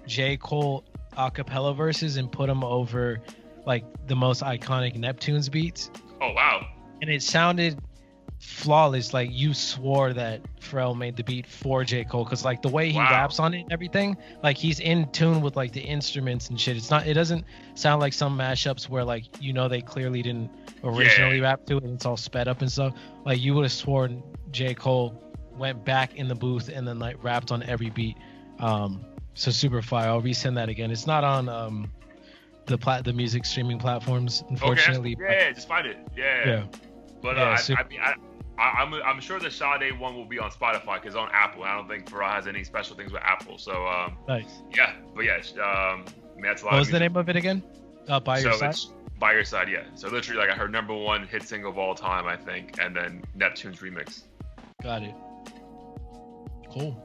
Speaker 1: J. Cole acapella verses and put them over like the most iconic Neptunes beats,
Speaker 2: Oh wow.
Speaker 1: and it sounded flawless. Like you swore that Pharrell made the beat for J. Cole, because like the way he
Speaker 2: Wow.
Speaker 1: raps on it and everything, like he's in tune with like the instruments and shit. It doesn't sound like some mashups where like they clearly didn't originally rap to it and it's all sped up and stuff. Like you would have sworn J. Cole went back in the booth and then like rapped on every beat. So super fire. I'll resend that again. It's not on the music streaming platforms, unfortunately.
Speaker 2: Okay. Yeah, just find it. Yeah. But
Speaker 1: Yeah,
Speaker 2: I'm sure the Sade one will be on Spotify because on Apple. I don't think Pharrell has any special things with Apple. So
Speaker 1: Nice.
Speaker 2: yeah, but yeah, that's a lot.
Speaker 1: What
Speaker 2: of
Speaker 1: was the
Speaker 2: music.
Speaker 1: name of it again? By Your Side?
Speaker 2: It's By Your Side, yeah. So literally like her number one hit single of all time, I think, and then Neptune's remix.
Speaker 1: Got it. Cool.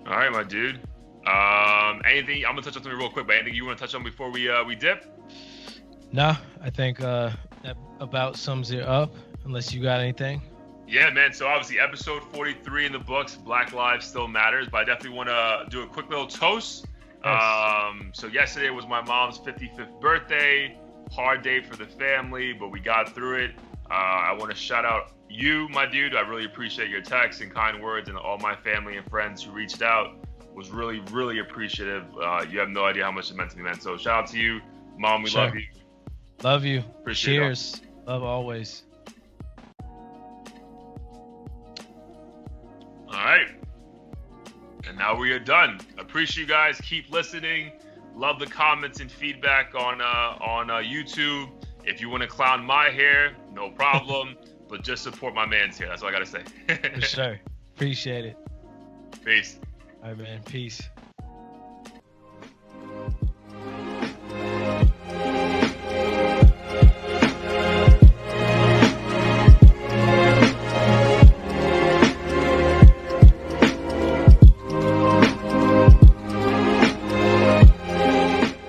Speaker 2: All right, my dude. Anything? I'm gonna touch on something real quick, but anything you want to touch on before we dip?
Speaker 1: No, I think that about sums it up. Unless you got anything.
Speaker 2: Yeah, man. So obviously, episode 43 in the books. Black Lives Still Matters. But I definitely want to do a quick little toast.
Speaker 1: Nice.
Speaker 2: So yesterday was my mom's 55th birthday. Hard day for the family, but we got through it. I want to shout out you, my dude. I really appreciate your texts and kind words, and all my family and friends who reached out. Was really, really appreciative. You have no idea how much it meant to me, man. So shout out to you, Mom. We
Speaker 1: Sure.
Speaker 2: love you.
Speaker 1: Love you.
Speaker 2: Appreciate it.
Speaker 1: Cheers. Love always.
Speaker 2: All right. And now we are done. Appreciate you guys. Keep listening. Love the comments and feedback on YouTube. If you want to clown my hair, no problem. But just support my man's hair. That's all I got to say.
Speaker 1: For sure. Appreciate it.
Speaker 2: Peace.
Speaker 1: All right, man. Peace.